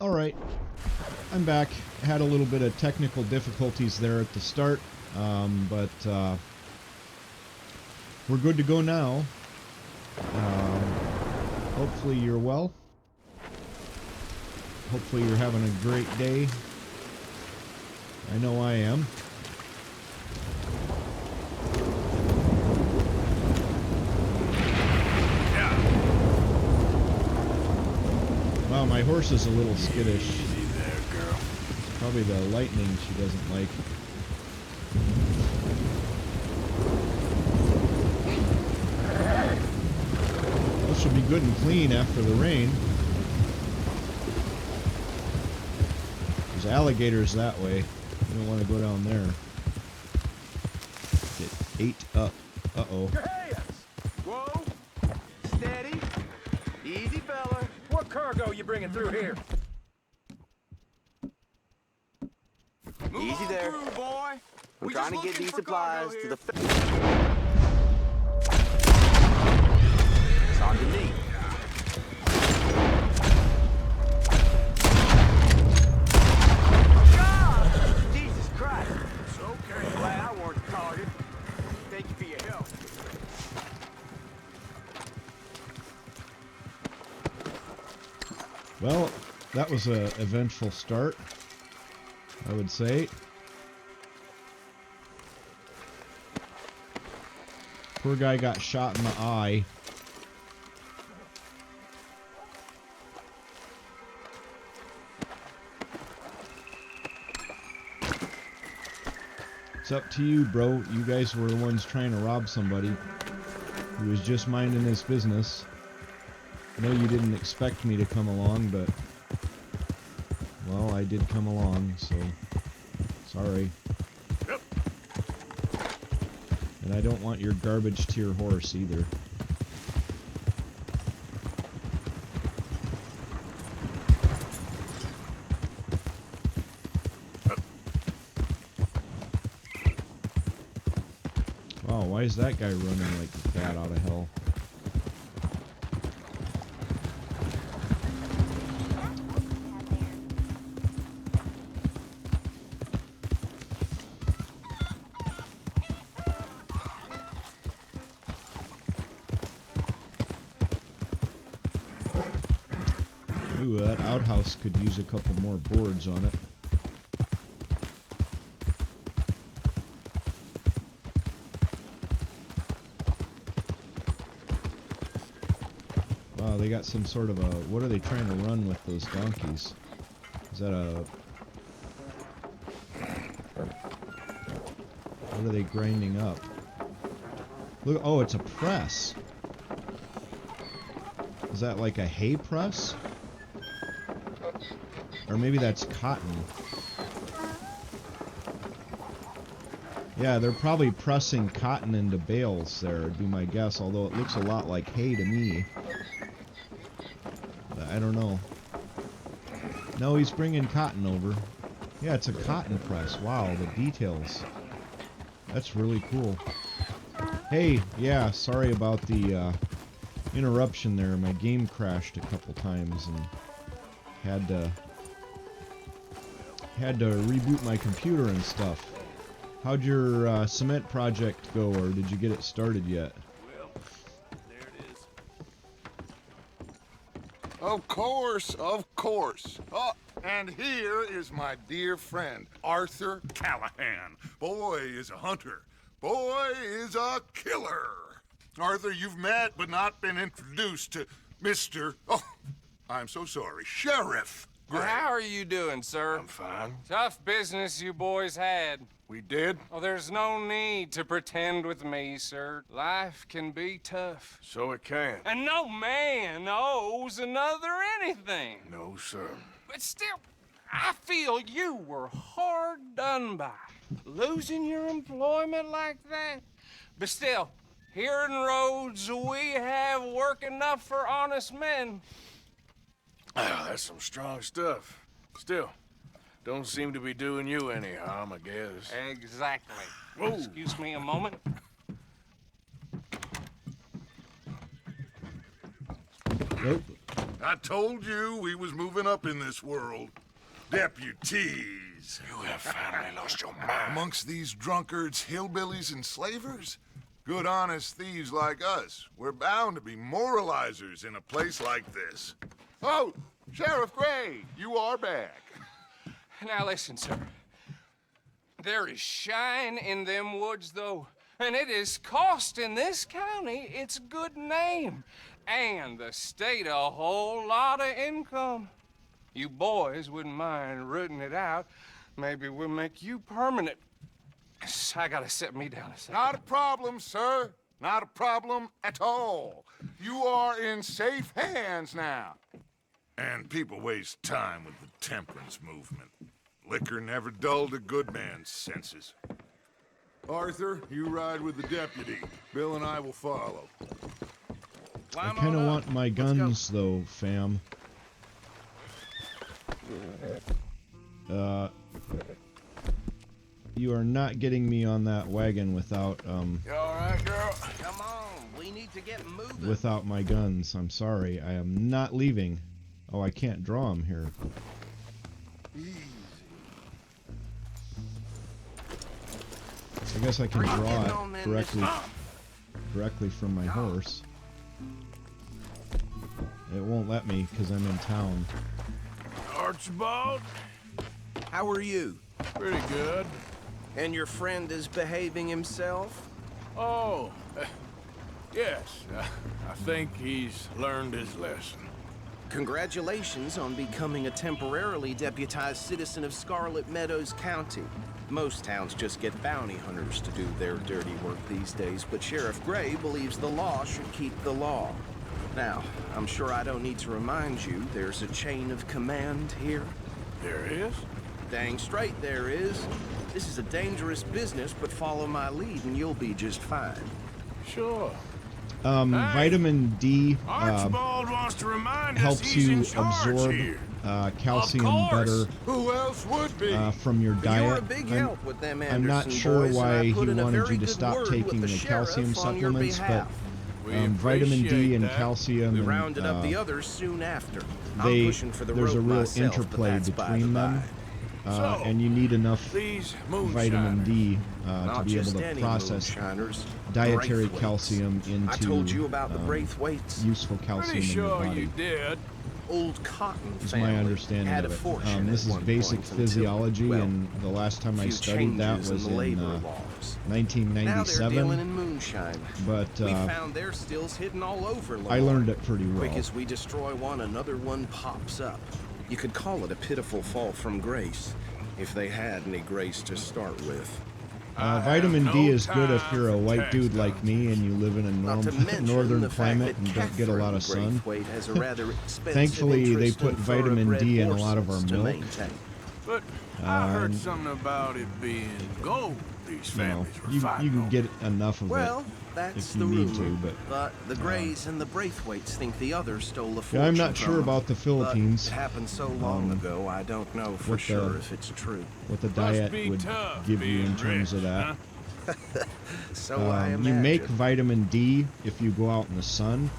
Alright, I'm back. I had a little bit of technical difficulties there at the start, but we're good to go now. Hopefully you're well. Hopefully you're having a great day. I know I am. Wow, my horse is a little skittish. Easy there, girl. Probably the lightning she doesn't like. Well, she'll be good and clean after the rain. There's alligators that way. You don't want to go down there. Get ate up. Uh-oh. Whoa! Steady. Easy, fella. What cargo you bringing through here? Easy there. Through, boy. We're trying to get these supplies to the... It's on to me. God! Jesus Christ. It's okay. Glad I weren't the target. Thank you for your help. Well, that was an eventful start, I would say. Poor guy got shot in the eye. It's up to you, bro. You guys were the ones trying to rob somebody who was just minding his business. I know you didn't expect me to come along, but, well, I did come along, so sorry. Yep. And I don't want your garbage to your horse either. Wow, why is that guy running like a bat out of hell? Ooh, that outhouse could use a couple more boards on it. Wow, they got some sort of a... What are they trying to run with those donkeys? Is that a... What are they grinding up? Look, oh, it's a press. Is that like a hay press? Or maybe that's cotton. Yeah, they're probably pressing cotton into bales there, would be my guess, although it looks a lot like hay to me. But I don't know. No, he's bringing cotton over. Yeah, it's a cotton press. Wow, the details. That's really cool. Hey, yeah, sorry about the interruption there. My game crashed a couple times and had to reboot my computer and stuff. How'd your cement project go, or did you get it started yet? Well, there it is. Of course, of course. Oh, and here is my dear friend, Arthur Callahan. Boy is a hunter. Boy is a killer. Arthur, you've met but not been introduced to Mr. Oh, I'm so sorry, Sheriff Gray. Well, how are you doing, sir? I'm fine. Tough business you boys had. We did? Oh, there's no need to pretend with me, sir. Life can be tough. So it can. And no man owes another anything. No, sir. But still, I feel you were hard done by. Losing your employment like that. But still, here in Rhodes, we have work enough for honest men. Ah, that's some strong stuff. Still, don't seem to be doing you any harm, I guess. Exactly. Whoa. Excuse me a moment. Nope. I told you we was moving up in this world. Deputies. You have finally lost your mind. Amongst these drunkards, hillbillies, and slavers? Good honest thieves like us. We're bound to be moralizers in a place like this. Oh, Sheriff Gray, you are back. Now listen, sir. There is shine in them woods, though, and it is costing this county its good name and the state a whole lot of income. You boys wouldn't mind rooting it out. Maybe we'll make you permanent. I gotta sit me down a second. Not a problem, sir. Not a problem at all. You are in safe hands now. And people waste time with the temperance movement. Liquor never dulled a good man's senses. Arthur, you ride with the deputy. Bill and I will follow. I kind of want my guns, though, fam. You are not getting me on that wagon without, You all right, girl? Come on, we need to get moving. without my guns. I'm sorry. I am not leaving. Oh, I can't draw them here. I guess I can draw it directly from my horse. It won't let me because I'm in town. Archibald? How are you? Pretty good. And your friend is behaving himself? Oh, yes. I think he's learned his lesson. Congratulations on becoming a temporarily deputized citizen of Scarlet Meadows County. Most towns just get bounty hunters to do their dirty work these days, but Sheriff Gray believes the law should keep the law. Now, I'm sure I don't need to remind you there's a chain of command here. There is? Dang straight there is. This is a dangerous business, but follow my lead and you'll be just fine. Sure. Vitamin D Archibald wants to remind us helps he's you in charge absorb here. calcium course. better Who else would be? from your diet. You're a big help with them Anderson I'm not sure boys, and why I he put in a wanted very you to good stop word taking with the sheriff calcium on your supplements, but behalf. We vitamin D appreciate and that. calcium We and rounded up the others soon after. they- I'm pushing for the there's a rope real myself, but interplay that's by between the them. by. So, and you need enough These vitamin moonshiners. D to Not be able just to any process moonshiners, dietary Braithwaites. calcium into I told you about the Braithwaites. useful calcium Pretty in your sure body. you did. Old Cotton Is family my understanding had of a it. fortune This at is one basic point until, physiology, well, and the last time I few studied that changes was in the in labor laws. Now they're 1997. dealing in moonshine. But We found their stills hidden all over Lamar. I learned it pretty well. Quick as we destroy one, another one pops up. You could call it a pitiful fall from grace, if they had any grace to start with. Vitamin D is good if you're a time white for dude text like me and you live in a Not to mention northern the fact climate that and don't get a lot of sun. Catherine Braithwaite has a rather expensive Thankfully, they interest put in vitamin D thoroughbred in a lot of our horses to milk. maintain. But I heard something about it being gold these You know, families were you fighting can over. get enough of Well, it that's if the you need rumor. to, but the Grays and the Braithwaites think the others stole the fortune yeah, I'm not from sure them. about the Philippines. But it happened so long ago, I don't know for what sure the- if it's true. what the Must diet be would tough give you in being terms of rich, that. huh? So I You imagine. make vitamin D if you go out in the sun.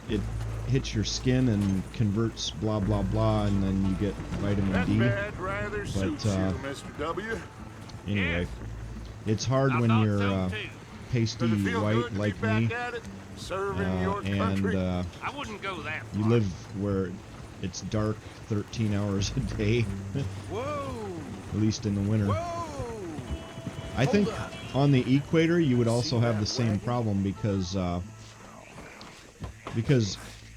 It hits your skin and converts blah blah blah, and then you get vitamin That D. bed rather suits you, Mr. W. Anyway, it's hard when you're pasty Does it feel white good to like be back me, at it, serving your and country? I wouldn't go that you live where it's dark 13 hours a day, Whoa! at least in the winter. Whoa! I think Hold up. on the equator you would also See have that the same wagon? problem because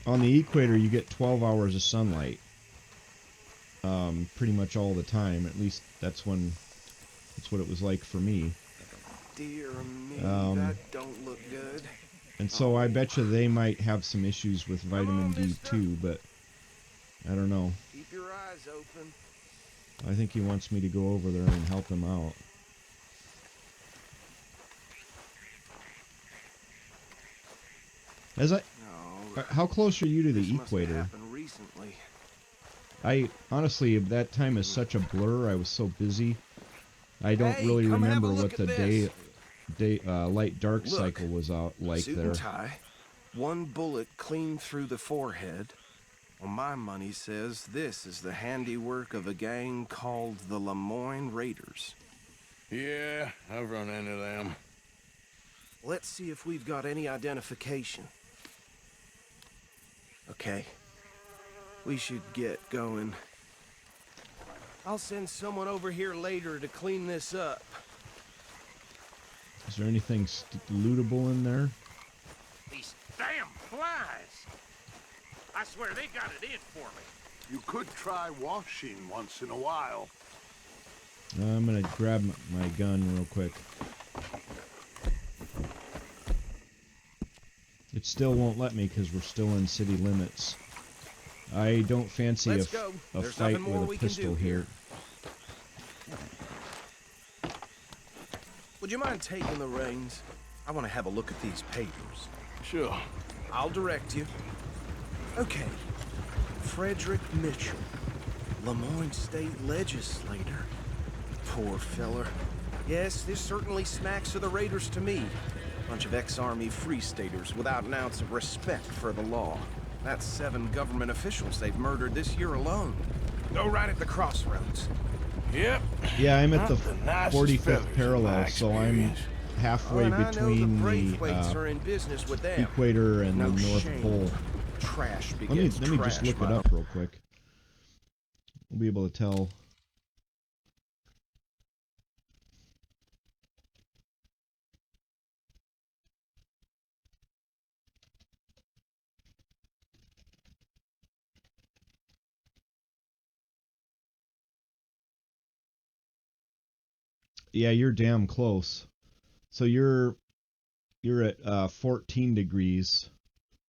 on the equator you get 12 hours of sunlight pretty much all the time. At least that's what it was like for me. Dear me, Um, that don't look good. And so I bet you they might have some issues with vitamin D mister. too, but I don't know. Keep your eyes open. I think he wants me to go over there and help him out. As I, No, how close are you to the this must have equator? happened recently. I honestly, that time is such a blur. I was so busy. I don't Hey, really come have a remember look what the at this. light dark Look, cycle was out like Suit there. and tie. One bullet clean through the forehead. Well, my money says this is the handiwork of a gang called the Lemoyne Raiders. Yeah, I've run into them. Let's see if we've got any identification. Okay. We should get going. I'll send someone over here later to clean this up. Is there anything lootable in there? These damn flies! I swear they got it in for me. You could try washing once in a while. I'm gonna grab my gun real quick. It still won't let me because we're still in city limits. I don't fancy Let's go. a There's fight nothing more with we a can pistol do here. Would you mind taking the reins? I want to have a look at these papers. Sure. I'll direct you. Okay. Frederick Mitchell, Lemoyne State Legislator. Poor feller. Yes, this certainly smacks of the Raiders to me. Bunch of ex-Army Free Staters without an ounce of respect for the law. That's 7 government officials they've murdered this year alone. Go right at the crossroads. Yep. Yeah, I'm at the Not the nicest 45th fellas in parallel, my so I'm experience. halfway and I know between the the Braithwaites are in business with them. equator and No the North shame. Pole. Trash Let me begets just trash, look it my up real quick. We'll be able to tell. Yeah, you're damn close. So you're at 14 degrees.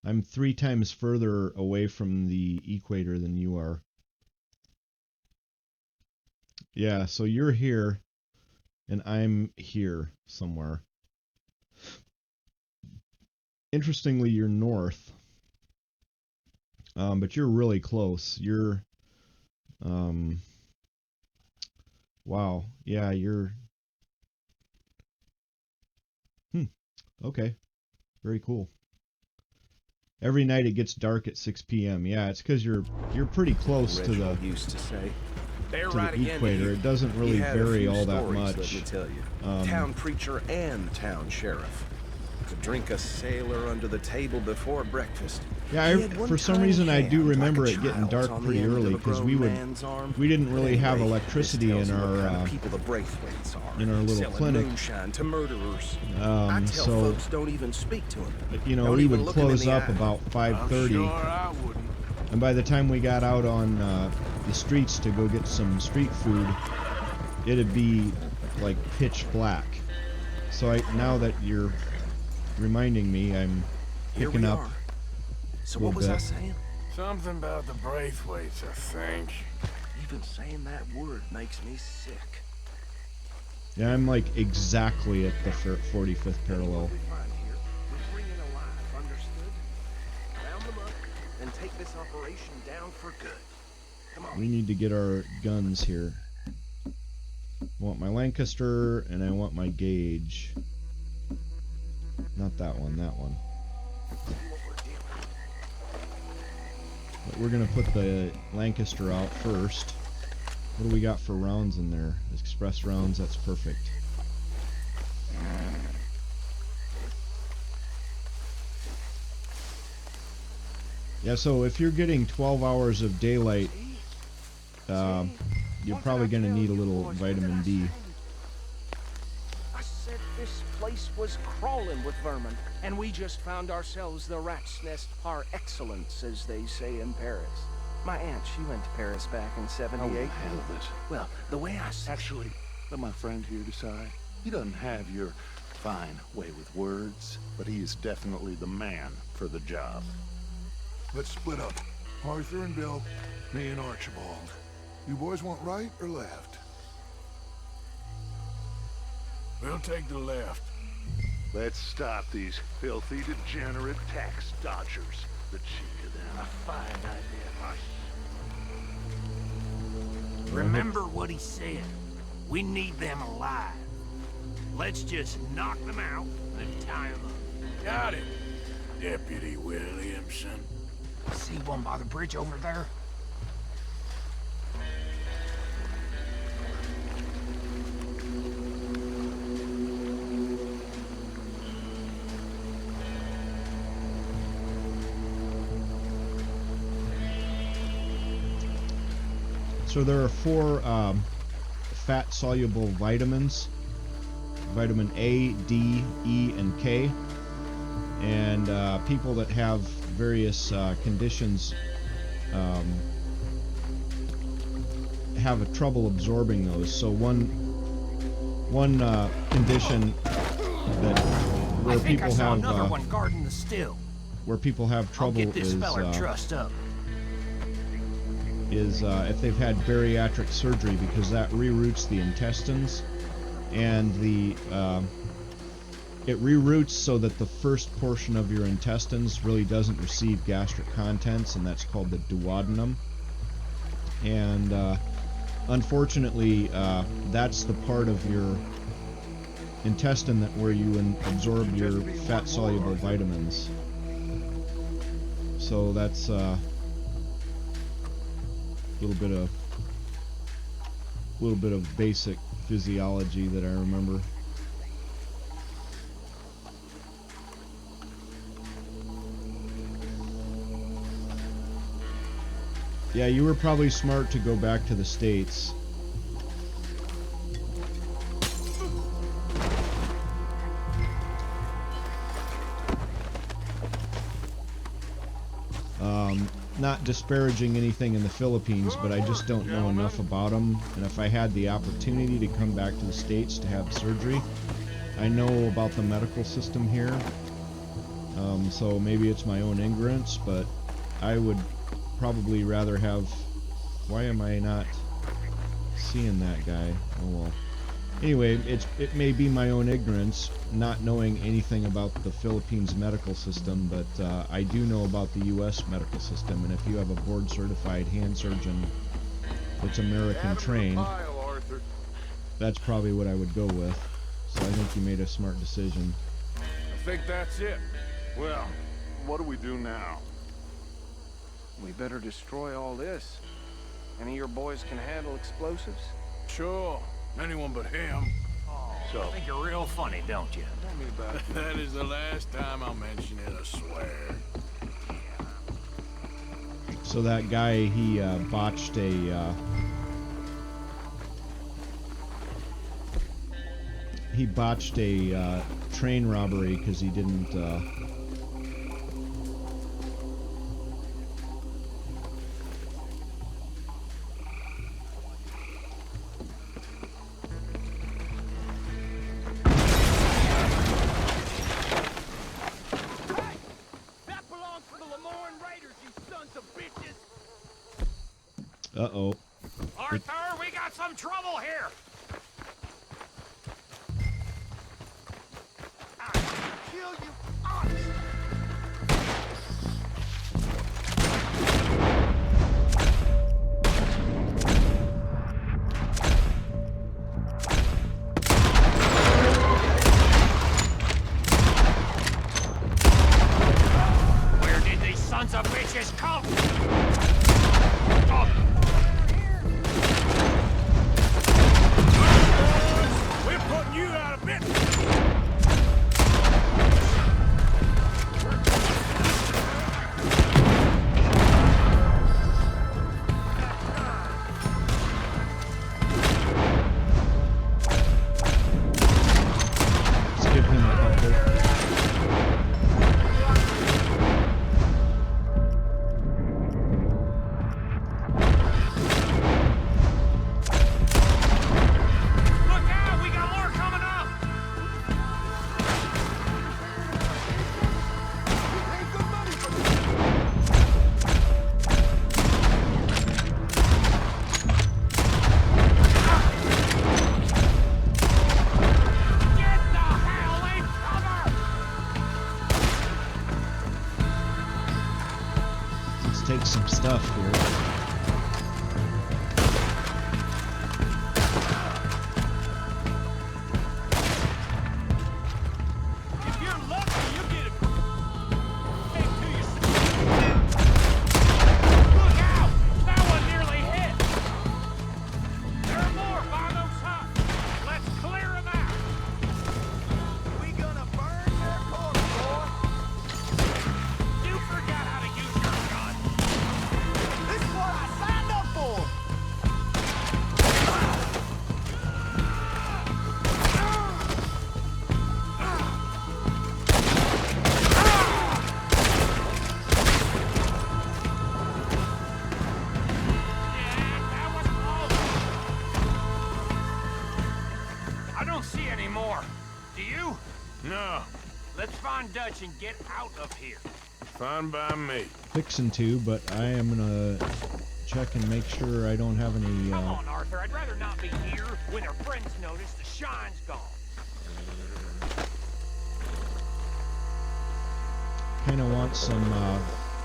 I'm 3 times further away from the equator than you are. Yeah, so you're here, and I'm here somewhere. Interestingly, you're north, but you're really close. You're, wow, yeah, you're. Okay, very cool. Every night it gets dark at 6 p.m. Yeah, it's because you're pretty close to the used to say. They're to right the again. equator. It doesn't really He had a vary few all that stories, much. Let me tell you. Town preacher and town sheriff. To drink a sailor under the table before breakfast. Yeah, He had one for some tiny reason I do hand, remember like a it getting child's, dark on the pretty end of early a because grown man's arm. we didn't really have Anyway, electricity this tells in you what our kind of people the Braithwaites are. in our little selling clinic. moonshine to murderers. I tell so folks don't even speak to him. you know Don't we even would look 'em in close the up eye. about I'm 5:30, sure I wouldn't. and by the time we got out on the streets to go get some street food, it'd be like pitch black. So now that you're reminding me, I'm Here picking we up. are. So a what was little I bit. saying? Something about the Braithwaites, I think. Even saying that word makes me sick. Yeah, I'm like exactly at the 45th parallel. We find here, we bring in alive, understood? Round them up, and take this operation down for good. Come on. We need to get our guns here. I want my Lancaster and I want my gauge. Not that one, that one. But we're gonna put the Lancaster out first. What do we got for rounds in there? Express rounds, that's perfect. Yeah, so if you're getting 12 hours of daylight, you're probably gonna need a little vitamin D. I said this place was crawling with vermin, and we just found ourselves the rat's nest par excellence, as they say in Paris. My aunt, she went to Paris back in '78. handle this. Well, the way I see Actually, let my friend here decide. He doesn't have your fine way with words, but he is definitely the man for the job. Let's split up. Arthur and Bill, me and Archibald. You boys want right or left? We'll take the left. Let's stop these filthy, degenerate tax dodgers. The cheek of them. A fine idea, Marsh. Remember what he said. We need them alive. Let's just knock them out and tie them up. Got it. Deputy Williamson? See one by the bridge over there? So there are 4 fat-soluble vitamins: vitamin A, D, E, and K. And people that have various conditions have a trouble absorbing those. So one condition that where people have another one guarding the still. where people have trouble I'll get this feller trussed up. is if they've had bariatric surgery, because that reroutes the intestines, and it reroutes so that the first portion of your intestines really doesn't receive gastric contents, and that's called the duodenum. And unfortunately, that's the part of your intestine where you absorb your fat-soluble vitamins. So that's a little bit of basic physiology that I remember. Yeah, you were probably smart to go back to the States. Not disparaging anything in the Philippines, but I just don't know enough about them. And if I had the opportunity to come back to the States to have surgery, I know about the medical system here. So maybe it's my own ignorance, but I would probably rather have... Why am I not seeing that guy? Oh well. Anyway, it may be my own ignorance, not knowing anything about the Philippines medical system, but I do know about the U.S. medical system, and if you have a board-certified hand surgeon that's American-trained, that's probably what I would go with. So I think you made a smart decision. I think that's it. Well, what do we do now? We better destroy all this. Any of your boys can handle explosives? Sure. Anyone but him. So, I think you're real funny, don't you? Tell me about it. That is the last time I'll mention it, I swear. So that guy, he botched a... he botched a train robbery because he didn't... Uh-oh. Arthur, we got some trouble here! I'll kill you honest! Where did these sons of bitches come? We're putting you out of business. Let's give him a couple. Look out! We got more coming up! Get the hell in cover! Let's take some stuff here. If you're lucky, you get a... John Dutch and get out of here. Fine by me. Fixing to, but I am gonna check and make sure I don't have any. Come on, Arthur. I'd rather not be here when our friends notice the shine's gone. Kind of want some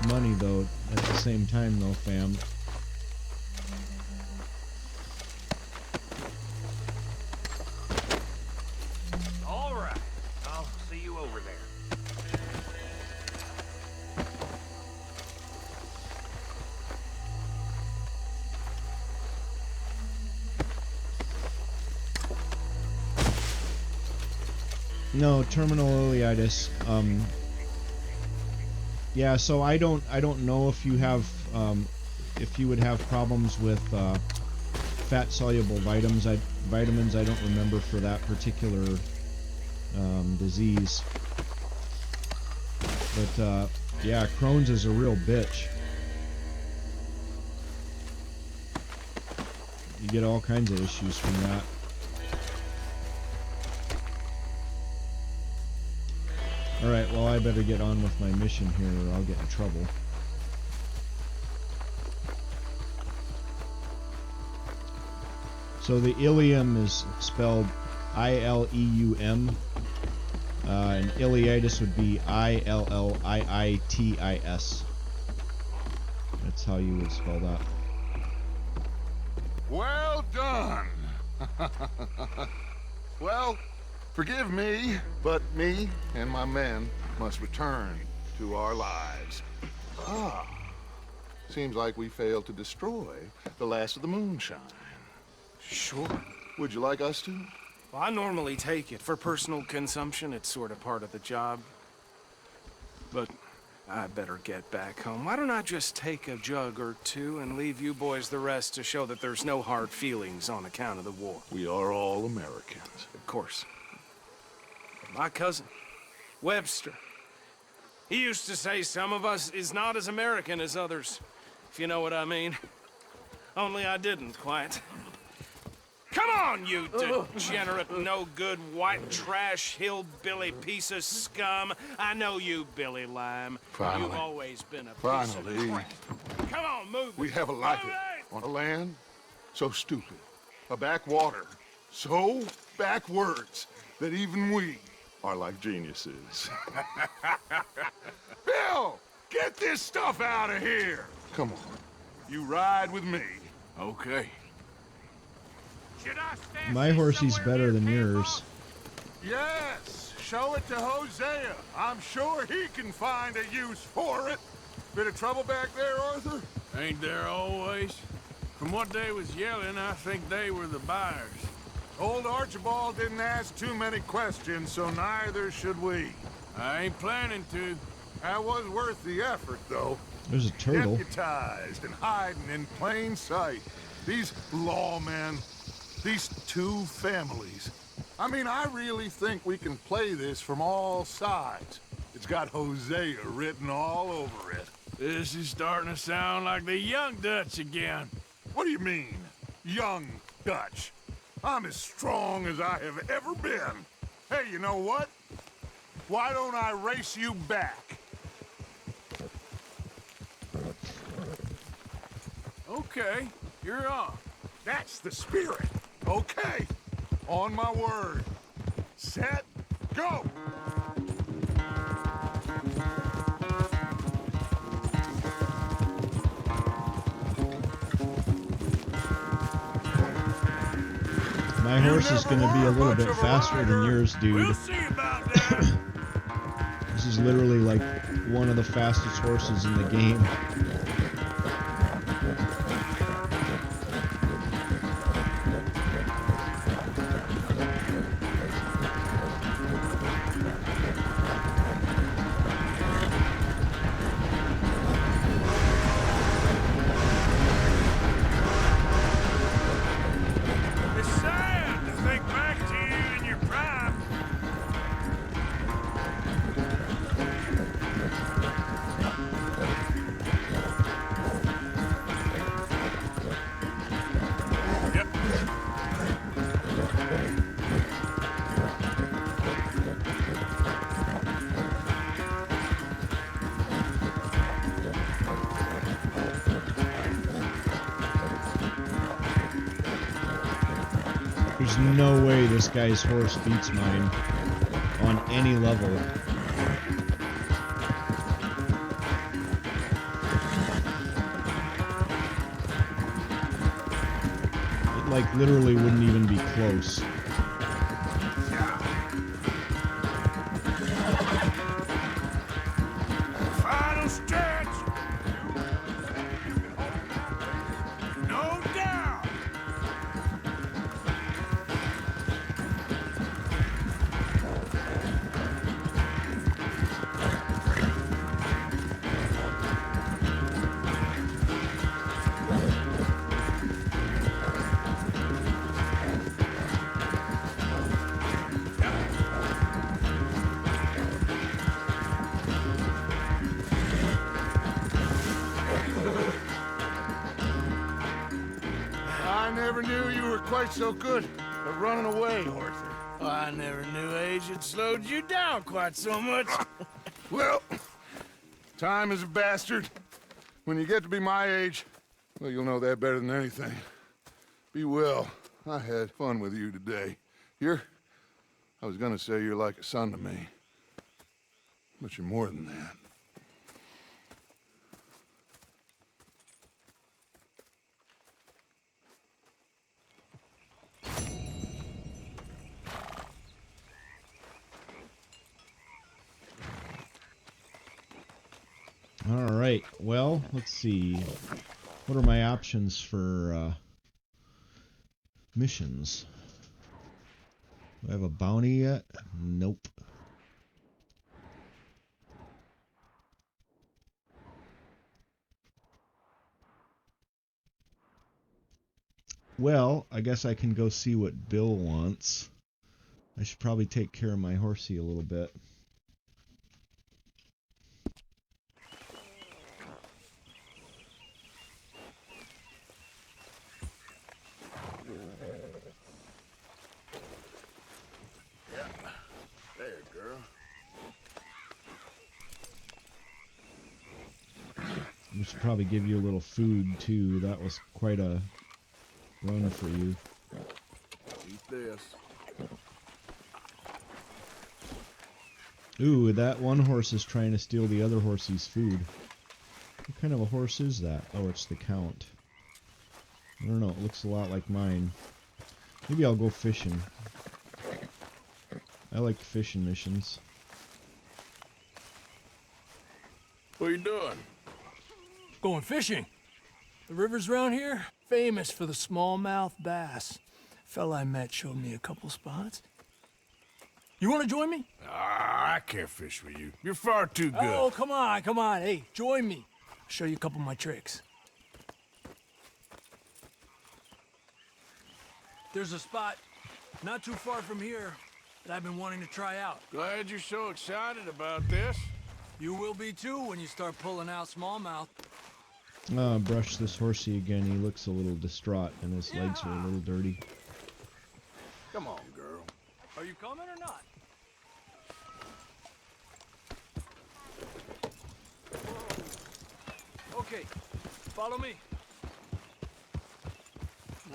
money though. At the same time, though, fam. All right. I'll see you over there. No, terminal ileitis. Yeah, so I don't know if you have if you would have problems with fat soluble vitamins. I don't remember for that particular disease. But yeah, Crohn's is a real bitch. You get all kinds of issues from that. Alright, well I better get on with my mission here or I'll get in trouble. So the ileum is spelled I-L-E-U-M, and ileitis would be I-L-L-I-I-T-I-S. That's how you would spell that. Well done. Well, forgive me, but me and my men must return to our lives. Ah, seems like we failed to destroy the last of the moonshine. Sure. Would you like us to? Well, I normally take it. For personal consumption, it's sort of part of the job. But I better get back home. Why don't I just take a jug or two and leave you boys the rest to show that there's no hard feelings on account of the war? We are all Americans. Of course. My cousin, Webster, he used to say some of us is not as American as others, if you know what I mean. Only I didn't quite. Come on, you degenerate, no-good, white trash, hillbilly piece of scum. I know you, Billy Lime. Finally. You've always been a piece Finally. of crap. Come on, move. We have a life on a land so stupid, a backwater so backwards that even we are like geniuses. Bill, get this stuff out of here. Come on, you ride with me. Okay. Should I stand My horsey's somewhere better near than Tampa? yours. Yes, show it to Hosea. I'm sure he can find a use for it. Bit of trouble back there, Arthur? Ain't there always? From what they was yelling, I think they were the buyers. Old Archibald didn't ask too many questions, so neither should we. I ain't planning to. That was worth the effort, though. There's a turtle. Deputized and hiding in plain sight. These lawmen, these two families. I mean, I really think we can play this from all sides. It's got Hosea written all over it. This is starting to sound like the young Dutch again. What do you mean, young Dutch? I'm as strong as I have ever been. Hey, you know what? Why don't I race you back? Okay, you're on. That's the spirit. Okay, on my word. Set, go! My horse is going to be a little bit faster than yours, dude. We'll see about that. This is literally like one of the fastest horses in the game. It's sad to think back to you in your prime. There's no way this guy's horse beats mine on any level. It, like, literally wouldn't even be close. Final stretch. No doubt. I never knew you were quite so good at running away, Arthur. I never knew age had slowed you down quite so much. Well, time is a bastard. When you get to be my age, well, you'll know that better than anything. Be well. I had fun with you today. I was gonna say you're like a son to me. But you're more than that. All right. Well, let's see. What are my options for missions? Do I have a bounty yet? Nope. Well, I guess I can go see what Bill wants. I should probably take care of my horsey a little bit. There, girl. We should probably give you a little food too. That was quite a run for you. Eat this. Ooh, that one horse is trying to steal the other horsey's food. What kind of a horse is that? Oh, it's the Count. I don't know, it looks a lot like mine. Maybe I'll go fishing. I like fishing missions. What are you doing? Going fishing. The rivers around here, famous for the smallmouth bass. Fella I met showed me a couple spots. You want to join me? Ah, I can't fish with you. You're far too good. Oh, come on, come on. Hey, join me. I'll show you a couple of my tricks. There's a spot not too far from here that I've been wanting to try out. Glad you're so excited about this. You will be too when you start pulling out smallmouth. Brush this horsey again. He looks a little distraught and his legs are a little dirty. Come on, girl. Are you coming or not? Okay, follow me.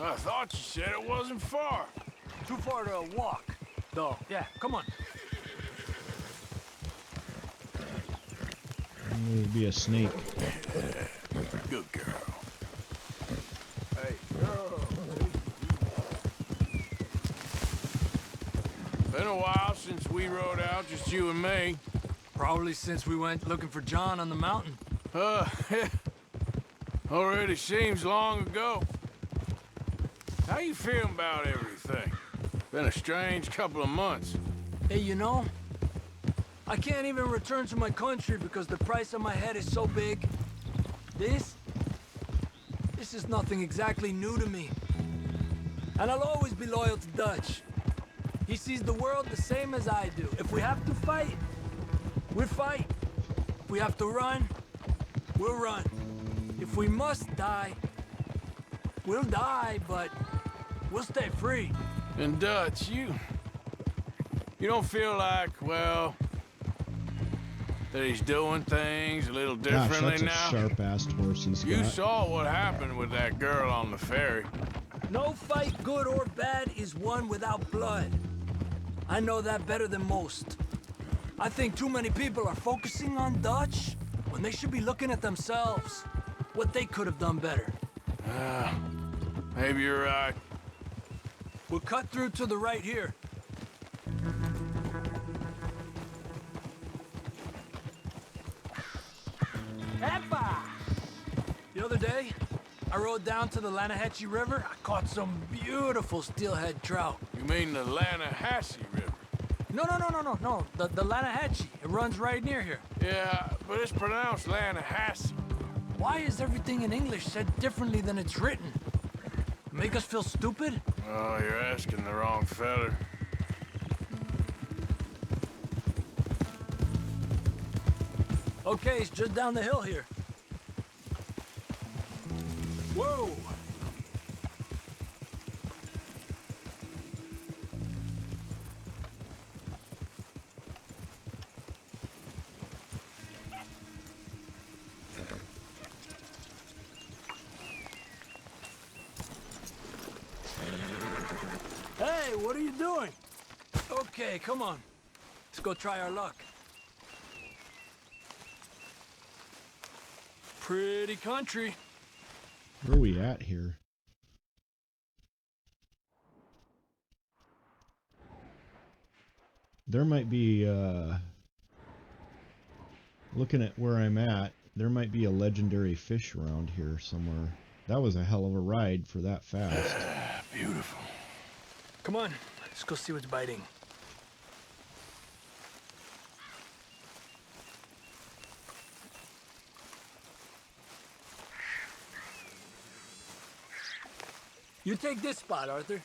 I thought you said it wasn't far. Too far to walk, though. Yeah, come on. There'll be a snake. Good girl. Hey, girl. Been a while since we rode out, just you and me. Probably since we went looking for John on the mountain. Already seems long ago. How you feeling about everything? Been a strange couple of months. Hey, you know, I can't even return to my country because the price on my head is so big. This is nothing exactly new to me. And I'll always be loyal to Dutch. He sees the world the same as I do. If we have to fight, we'll fight. If we have to run, we'll run. If we must die, we'll die, but we'll stay free. And Dutch, you don't feel like, well, that he's doing things a little differently Gosh, that's now? a sharp-assed horse he's got. You saw what happened with that girl on the ferry. No fight, good or bad, is won without blood. I know that better than most. I think too many people are focusing on Dutch when they should be looking at themselves. What they could have done better. Maybe you're right. We'll cut through to the right here. Epa! The other day, I rode down to the Lanahatchee River. I caught some beautiful steelhead trout. You mean the Lanahatchee River? No. The Lanahatchee. It runs right near here. Yeah, but it's pronounced Lanahatchee. Why is everything in English said differently than it's written? Make us feel stupid? Oh, you're asking the wrong feller. Okay, it's just down the hill here. Whoa! Hey, what are you doing? Okay, come on. Let's go try our luck. Pretty country. Where are we at here? There might be, looking at where I'm at, there might be a legendary fish around here somewhere. That was a hell of a ride for that fast. Beautiful. Come on, let's go see what's biting. You take this spot, Arthur.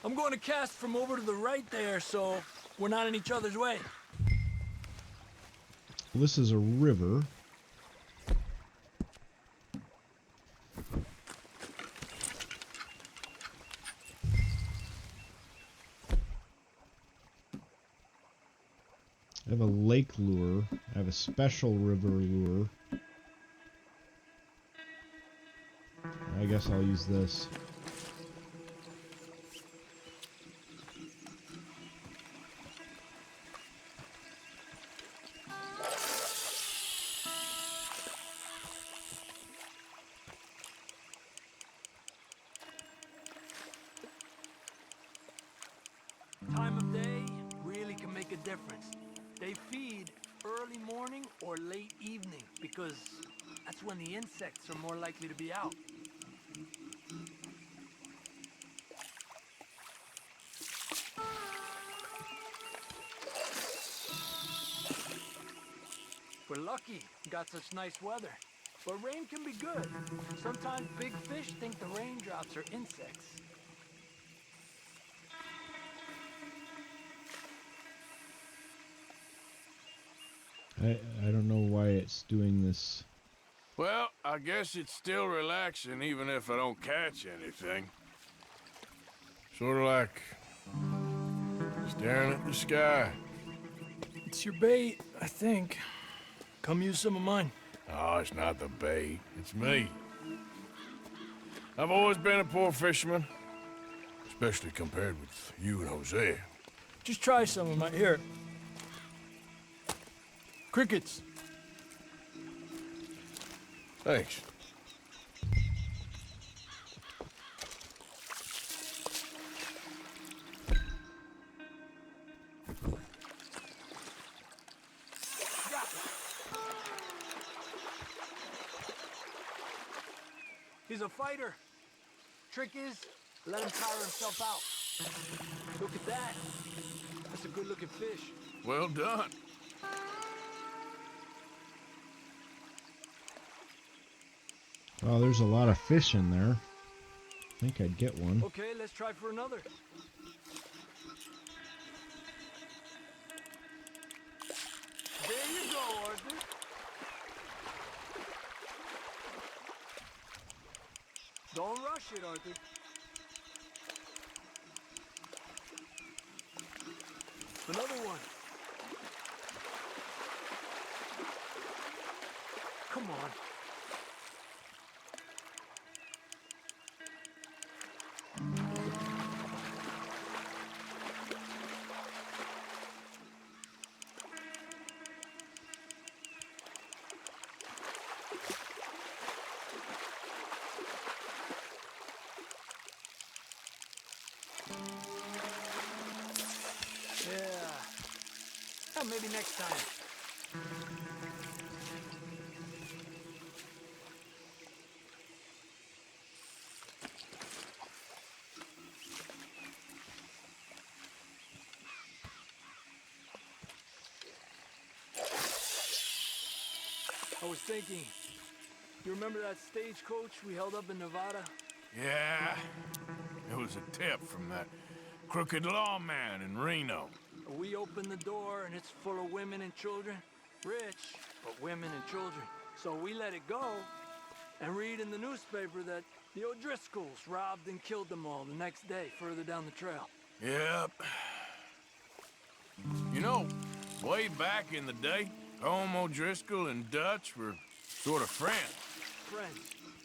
I'm going to cast from over to the right there, so we're not in each other's way. This is a river. I have a lake lure. I have a special river lure. I guess I'll use this. Time of day really can make a difference. They feed early morning or late evening because that's when the insects are more likely to be out. We're lucky we got such nice weather, but rain can be good. Sometimes big fish think the raindrops are insects. I don't know why it's doing this. Well, I guess it's still relaxing even if I don't catch anything. Sort of like staring at the sky. It's your bait, I think. Come use some of mine. Oh, it's not the bait. It's me. I've always been a poor fisherman, especially compared with you and Jose. Just try some of mine. Here. Crickets. Thanks. He's a fighter. Trick is, let him tire himself out. Look at that. That's a good-looking fish. Well done. Oh, there's a lot of fish in there. I think I'd get one. Okay, let's try for another. There you go, Arthur. Don't rush it, Arthur. Another one. Come on. maybe next time. I was thinking, you remember that stagecoach we held up in Nevada? Yeah, it was a tip from that crooked lawman in Reno. We opened the door and it's full of women and children. Rich, but women and children. So we let it go and read in the newspaper that the O'Driscolls robbed and killed them all the next day further down the trail. Yep. You know, way back in the day, Home O'Driscoll and Dutch were sort of friends. Friends.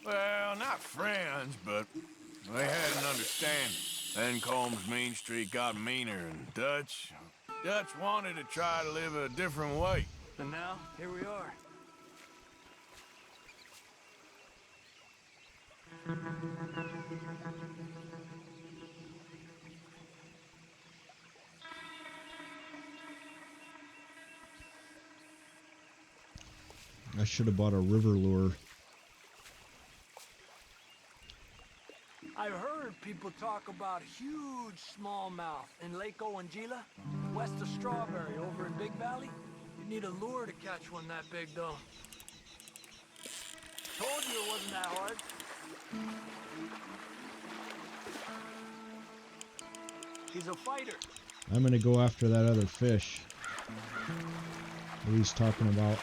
Well, not friends, but they had an understanding. Then Combs' mean streak got meaner, and Dutch wanted to try to live a different way. And now, here we are. I should have bought a river lure. I've heard people talk about huge smallmouth in Lake Owanjila, west of Strawberry, over in Big Valley. You need a lure to catch one that big, though. Told you it wasn't that hard. He's a fighter. I'm gonna go after that other fish that he's talking about.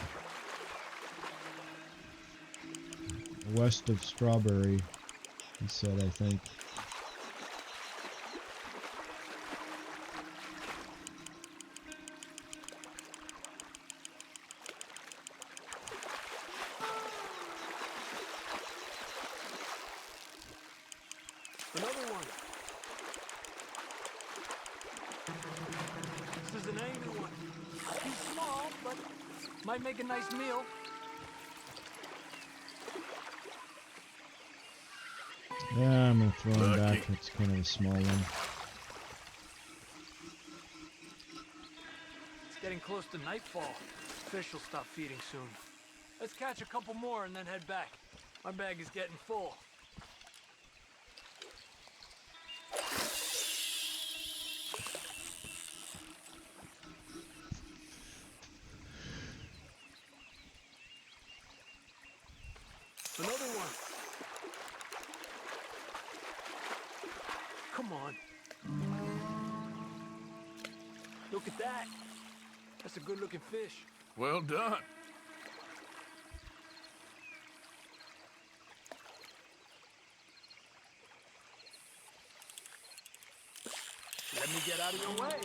West of Strawberry, he said, I think. Another one. This is an angry one. He's small, but might make a nice meal. Yeah, I'm gonna throw him back. It's kind of a small one. It's getting close to nightfall. Fish will stop feeding soon. Let's catch a couple more and then head back. My bag is getting full. Another one. Come on. Look at that. That's a good-looking fish. Well done. Let me get out of your way.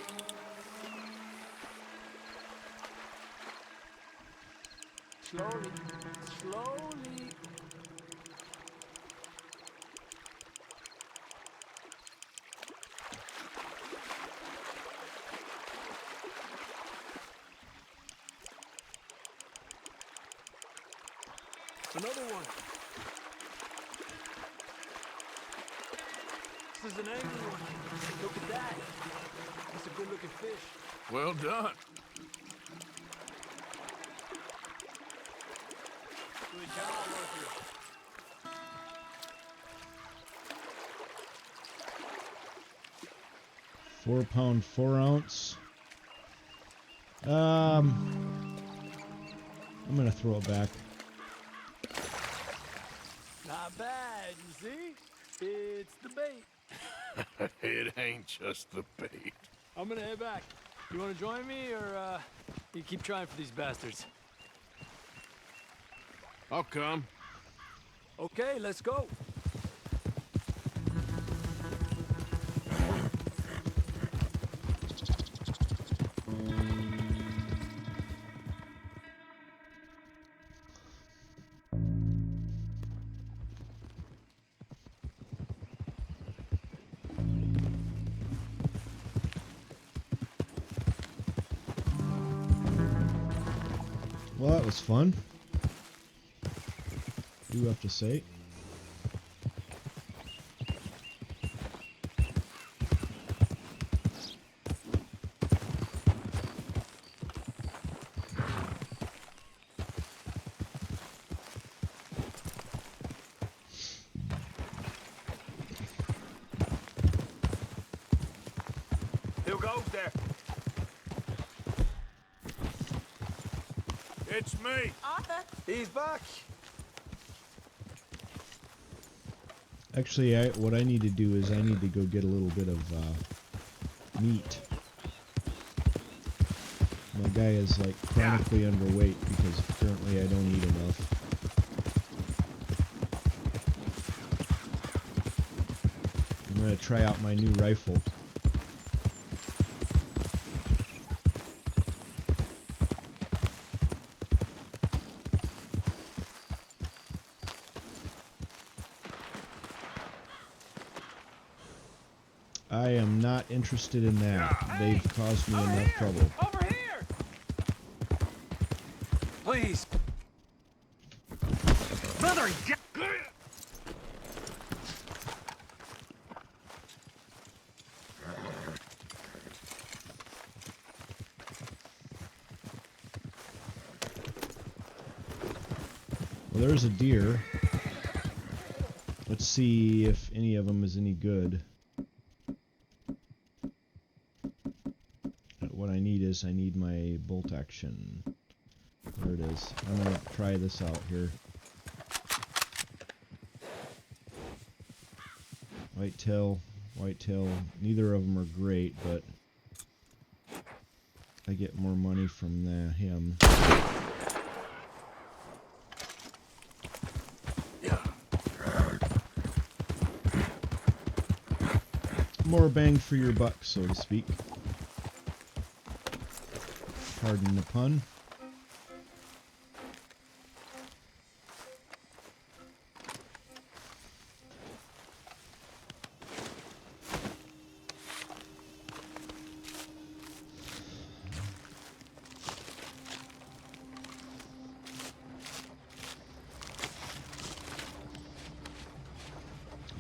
Slowly, slowly. Another one. This is an angry one. Look at that. That's a good-looking fish. Well done. Good job, Arthur. 4 pound, 4 ounce. I'm gonna throw it back. Not bad, you see? It's the bait. It ain't just the bait. I'm gonna head back. You wanna join me, or you keep trying for these bastards? I'll come. Okay, let's go. Well, that was fun. Do have to say. goes there? It's me. Arthur. He's back. Actually, what I need to do is I need to go get a little bit of meat. My guy is like chronically underweight because apparently I don't eat enough. I'm gonna try out my new rifle. I am not interested in that. They've caused me enough trouble. Over here! Please. Brother, Well, there's a deer. Let's see if any of them is any good. What I need is I need my bolt action. There it is. I'm gonna try this out here. Whitetail, whitetail. Neither of them are great, but I get more money from him. More bang for your buck, so to speak. Pardon the pun.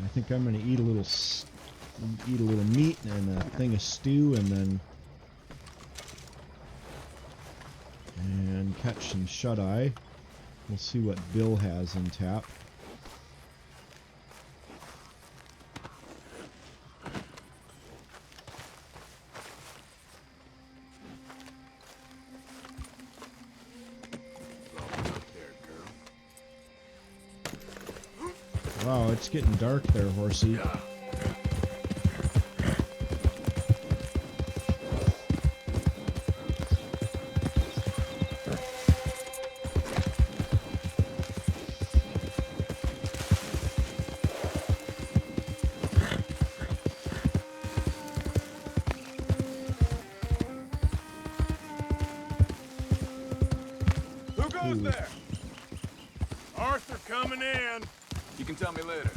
I think I'm going to eat a little meat and a thing of stew, and catch some shut-eye. We'll see what Bill has in tap. Wow, it's getting dark there, horsey. Who goes there? Arthur coming in. You can tell me later.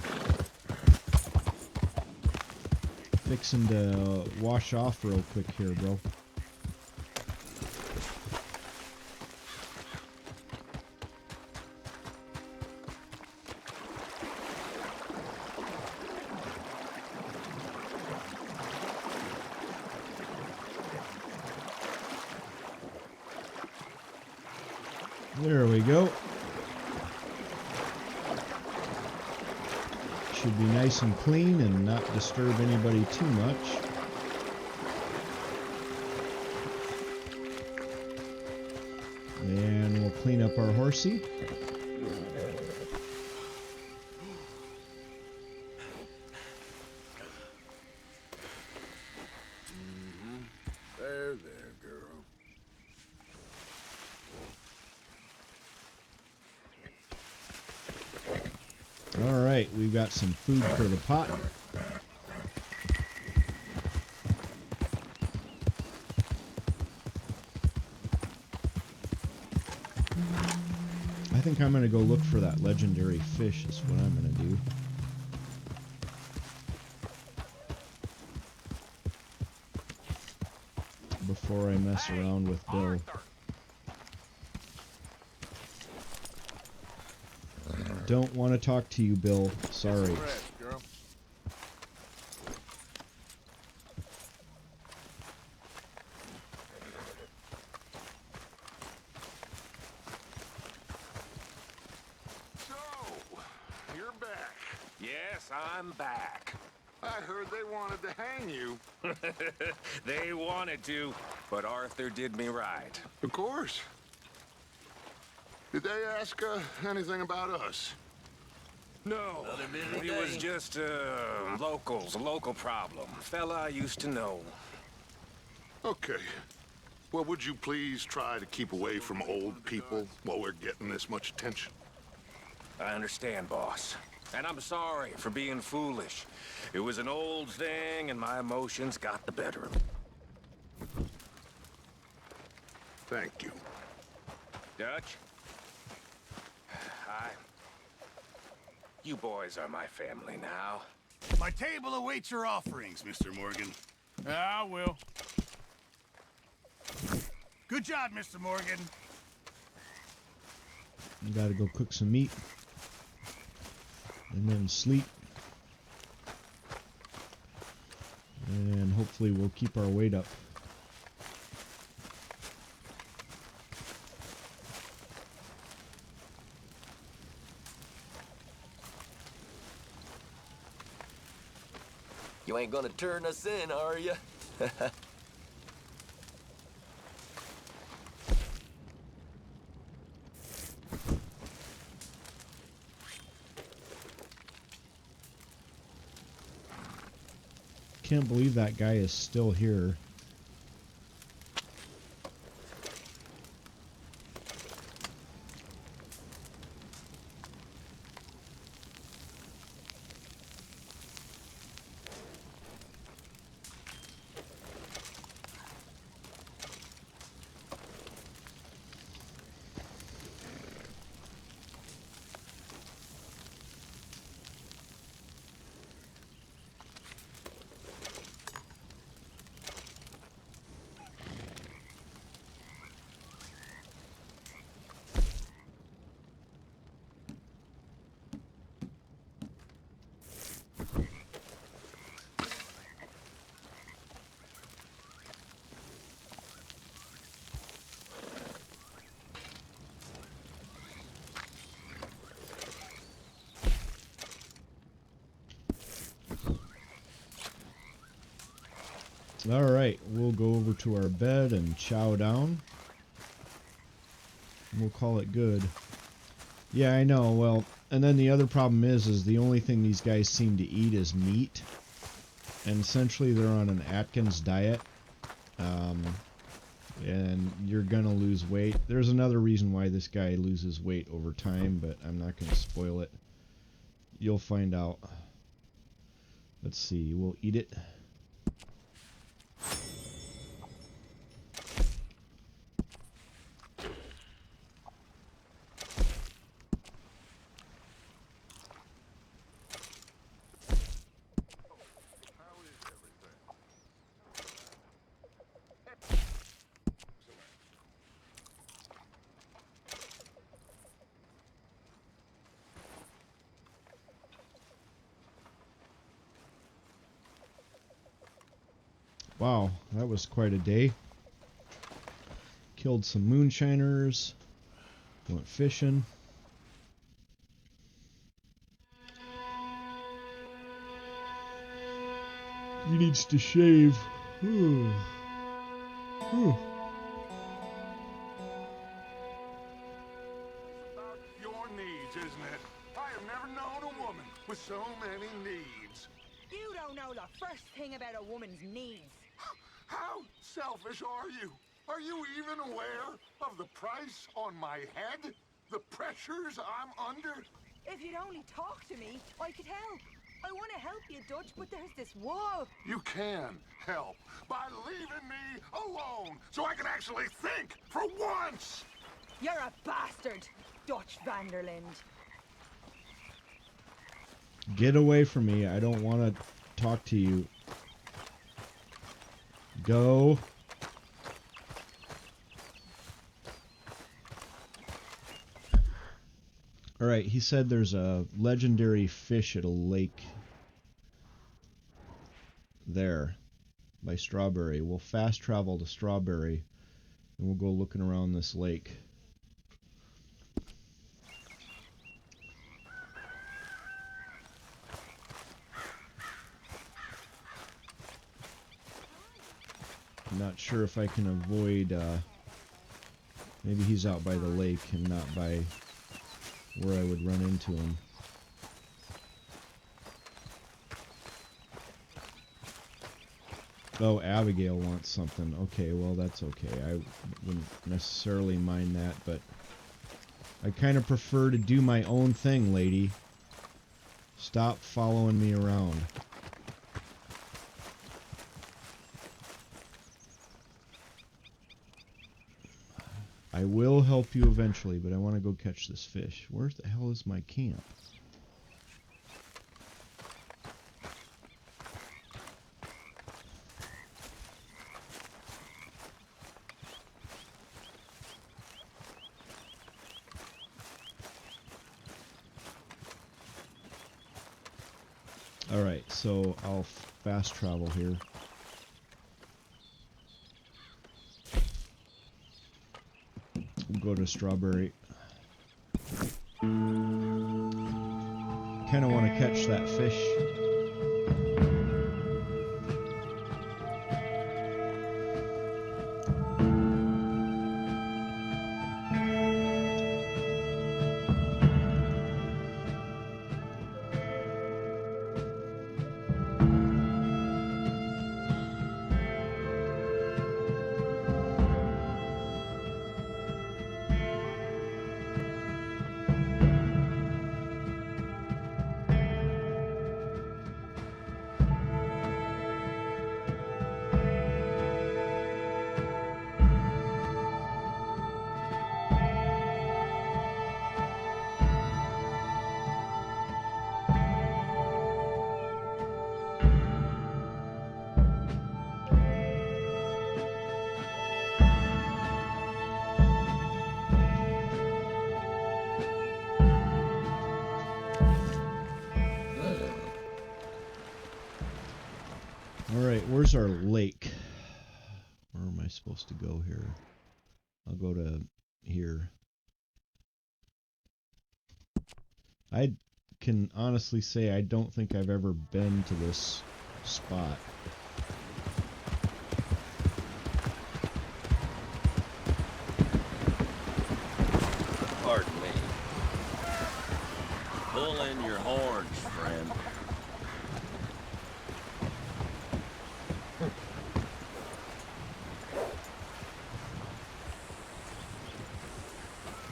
Fixing to wash off real quick here, bro. There we go. Should be nice and clean and not disturb anybody too much. And we'll clean up our horsey. There, girl. All right, we've got some food for the pot. I think I'm going to go look for that legendary fish is what I'm going to do. Before I mess around with Bill. Don't want to talk to you, Bill. Sorry. Girl. So, you're back. Yes, I'm back. I heard they wanted to hang you. They wanted to, but Arthur did me right. Of course. Did they ask anything about us? No, he was just a local problem. Fella I used to know. Okay. Well, would you please try to keep away from old people while we're getting this much attention? I understand, boss. And I'm sorry for being foolish. It was an old thing, and my emotions got the better of me. Thank you. Dutch? You boys are my family now. My table awaits your offerings, Mr. Morgan. I will. Good job, Mr. Morgan. I gotta go cook some meat. And then sleep. And hopefully we'll keep our weight up. You ain't gonna turn us in, are you? Can't believe that guy is still here. Alright, we'll go over to our bed and chow down. We'll call it good. Yeah, I know. Well, and then the other problem is the only thing these guys seem to eat is meat. And essentially they're on an Atkins diet. And you're gonna lose weight. There's another reason why this guy loses weight over time, but I'm not gonna spoil it. You'll find out. Let's see, we'll eat it. Wow, that was quite a day. Killed some moonshiners. Went fishing. He needs to shave. Whew. Whew. About your needs, isn't it? I have never known a woman with so many needs. You don't know the first thing about a woman's needs. How selfish are you? Are you even aware of the price on my head? The pressures I'm under? If you'd only talk to me, I could help. I want to help you, Dutch, but there's this wall. You can help by leaving me alone so I can actually think for once. You're a bastard, Dutch Vanderland. Get away from me. I don't want to talk to you. Go. Alright, he said there's a legendary fish at a lake there by Strawberry. We'll fast travel to Strawberry and we'll go looking around this lake. not sure if I can avoid, maybe he's out by the lake and not by where I would run into him. Oh, Abigail wants something. Okay, well, that's okay. I wouldn't necessarily mind that, but I kind of prefer to do my own thing, lady. Stop following me around. I will help you eventually, but I want to go catch this fish. Where the hell is my camp? Alright, so I'll fast travel here. We'll go to Strawberry. Kind of want to catch that fish. Alright, where's our lake? Where am I supposed to go here? I'll go to here. I can honestly say I don't think I've ever been to this spot. Pardon me. Pull in your horns, friend.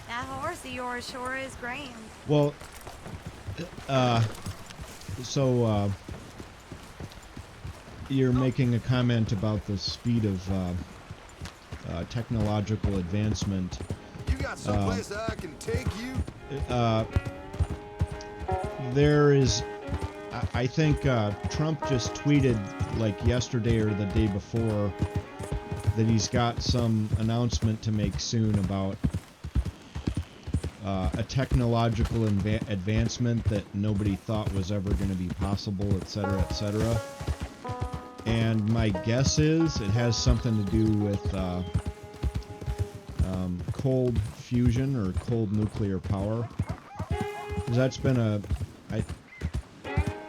That horse of yours sure is grand. Well, you're making a comment about the speed of technological advancement. You got someplace I can take you? There is, I think Trump just tweeted like yesterday or the day before that he's got some announcement to make soon about a technological advancement that nobody thought was ever going to be possible, etc., etc. And my guess is it has something to do with cold fusion or cold nuclear power. 'Cause that's been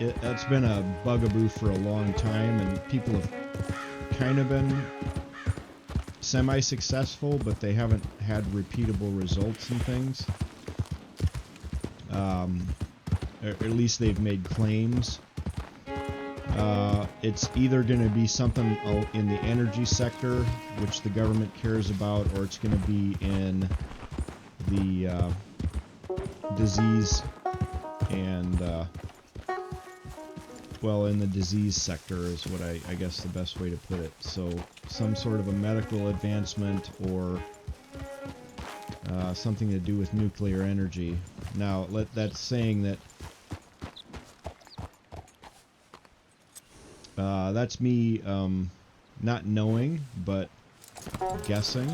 that's been a bugaboo for a long time, and people have kind of been semi-successful, but they haven't had repeatable results and things. Or at least they've made claims. It's either going to be something in the energy sector, which the government cares about, or it's going to be in the disease and, well, in the disease sector is what I guess the best way to put it. So some sort of a medical advancement or something to do with nuclear energy. Now, that's saying that that's me not knowing, but guessing.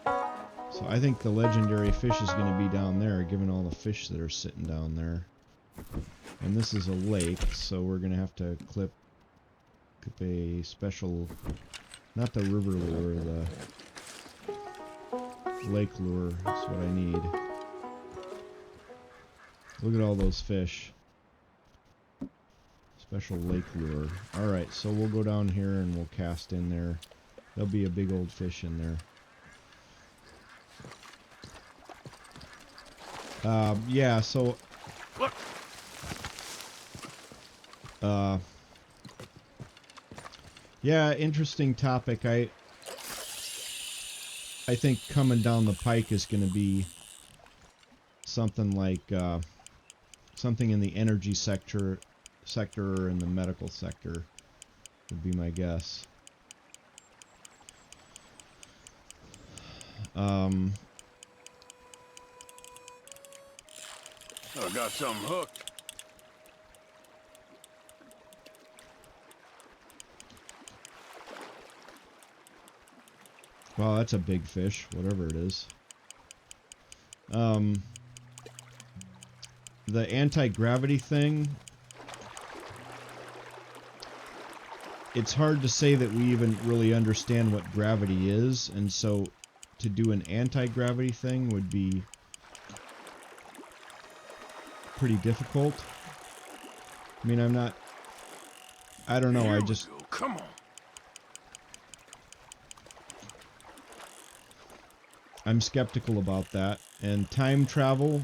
So I think the legendary fish is going to be down there, given all the fish that are sitting down there. And this is a lake, so we're going to have to clip a special, not the river lure, the lake lure is what I need. Look at all those fish. Special lake lure. Alright, so we'll go down here and we'll cast in there. There'll be a big old fish in there. Yeah, so... yeah, interesting topic. I think coming down the pike is going to be something like something in the energy sector or in the medical sector would be my guess. I got something hooked. Wow, that's a big fish, whatever it is. The anti-gravity thing, it's hard to say that we even really understand what gravity is, and so to do an anti-gravity thing would be pretty difficult. I mean, I don't know, Come on. I'm skeptical about that. And time travel,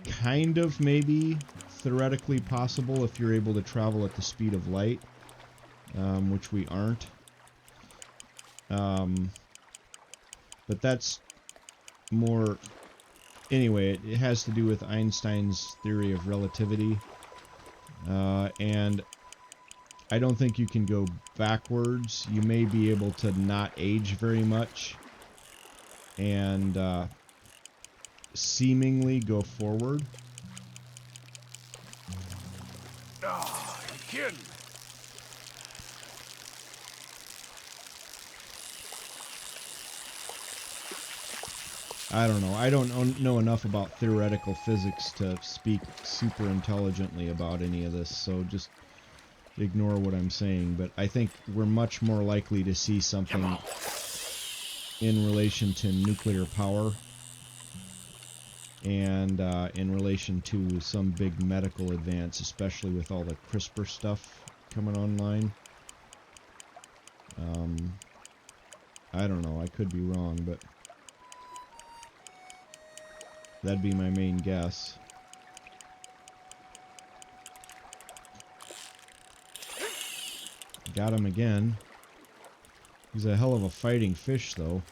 kind of maybe theoretically possible if you're able to travel at the speed of light, which we aren't. But that's more... Anyway, it has to do with Einstein's theory of relativity. And I don't think you can go backwards. You may be able to not age very much and seemingly go forward. Oh, you kidding me? I don't know. I don't know enough about theoretical physics to speak super intelligently about any of this, so just ignore what I'm saying. But I think we're much more likely to see something in relation to nuclear power and in relation to some big medical advance, especially with all the CRISPR stuff coming online. I don't know. I could be wrong, but that'd be my main guess. Got him again. He's a hell of a fighting fish, though.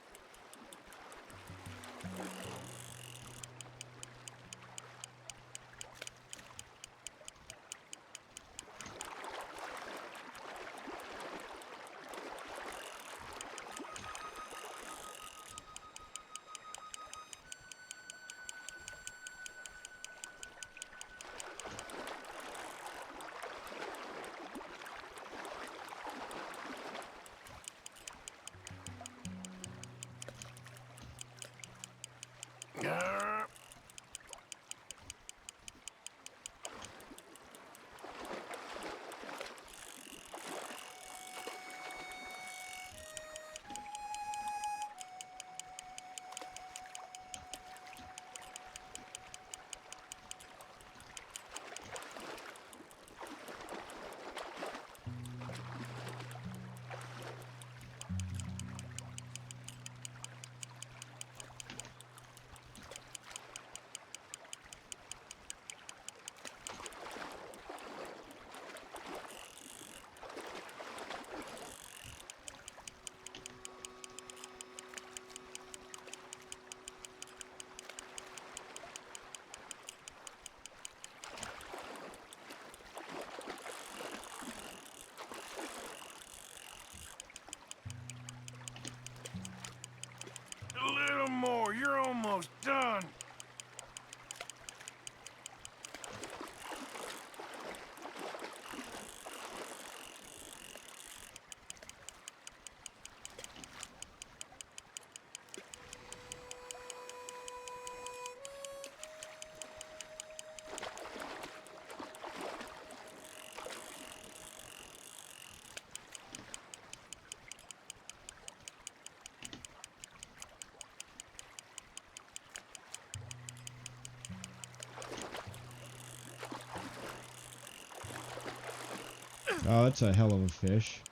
Oh, that's a hell of a fish.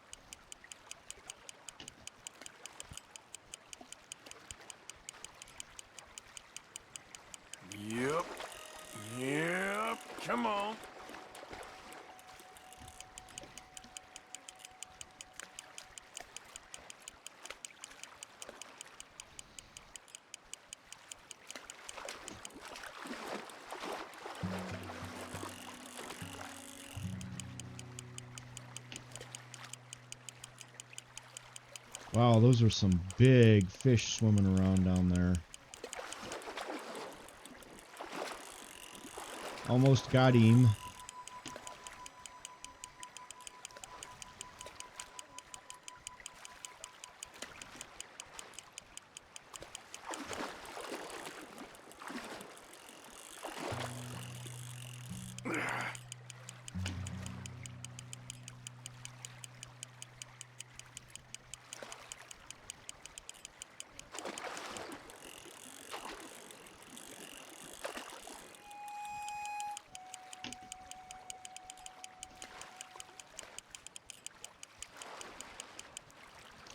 Yep. Yep. Come on. Wow, those are some big fish swimming around down there. Almost got him.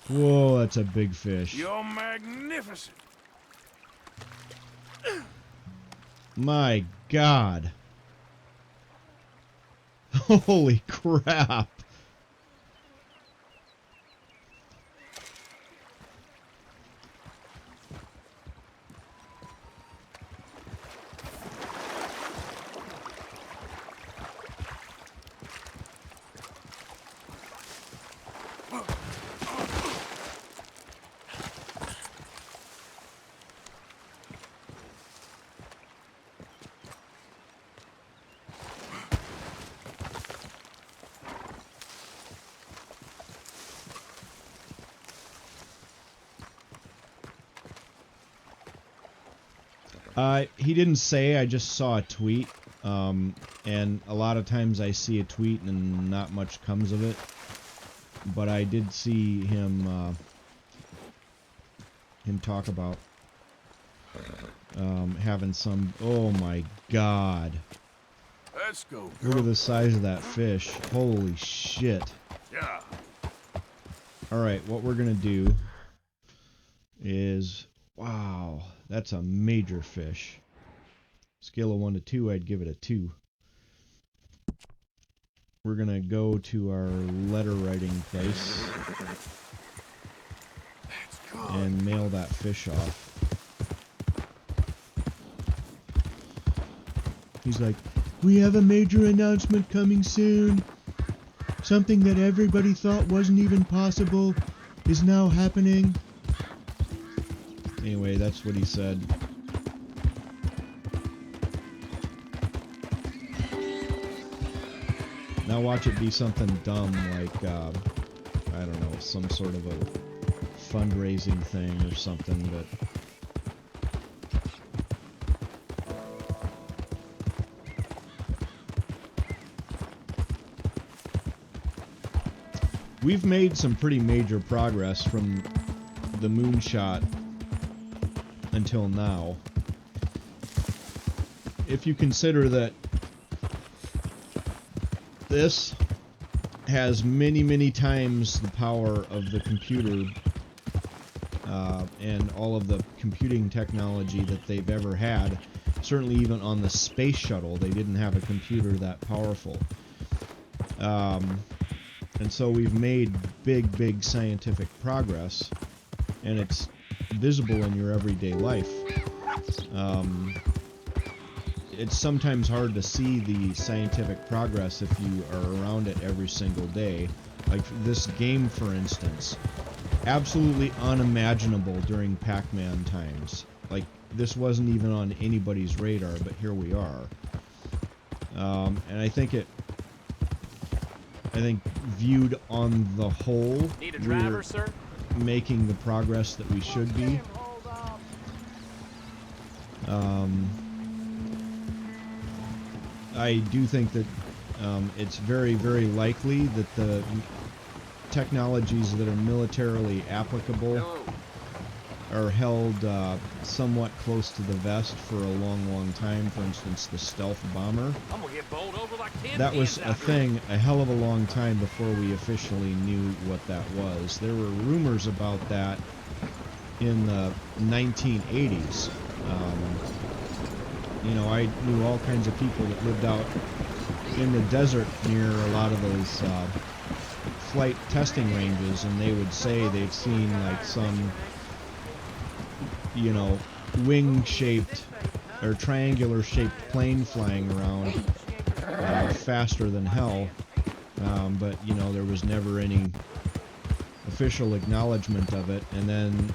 Whoa, that's a big fish. You're magnificent. My God. Holy crap. He didn't say, I just saw a tweet, and a lot of times I see a tweet and not much comes of it, but I did see him talk about having some, oh my God. Let's go. Look at the size of that fish. Holy shit. Yeah. Alright, what we're gonna do is, wow, that's a major fish. Scale of 1 to 2, I'd give it a 2. We're gonna go to our letter writing place and mail that fish off. He's like, we have a major announcement coming soon. Something that everybody thought wasn't even possible is now happening. Anyway, that's what he said. Now watch it be something dumb like, I don't know, some sort of a fundraising thing or something, but... We've made some pretty major progress from the moonshot until now. If you consider that this has many, many times the power of the computer and all of the computing technology that they've ever had, certainly even on the space shuttle, they didn't have a computer that powerful. And so we've made big, big scientific progress, and it's visible in your everyday life. It's sometimes hard to see the scientific progress if you are around it every single day. Like this game, for instance, absolutely unimaginable during Pac-Man times. Like, this wasn't even on anybody's radar, but here we are. And I think viewed on the whole, Need a driver, sir? Making the progress that we should be. I do think that it's very, very likely that the technologies that are militarily applicable are held somewhat close to the vest for a long time. For instance, the stealth bomber. I'm gonna get bowled over like 10 That was pins a out here. thing a hell of a long time before we officially knew what that was. There were rumors about that in the 1980s. You know, I knew all kinds of people that lived out in the desert near a lot of those flight testing ranges, and they would say they'd seen like some, you know, wing-shaped or triangular-shaped plane flying around faster than hell, but you know, there was never any official acknowledgement of it. And then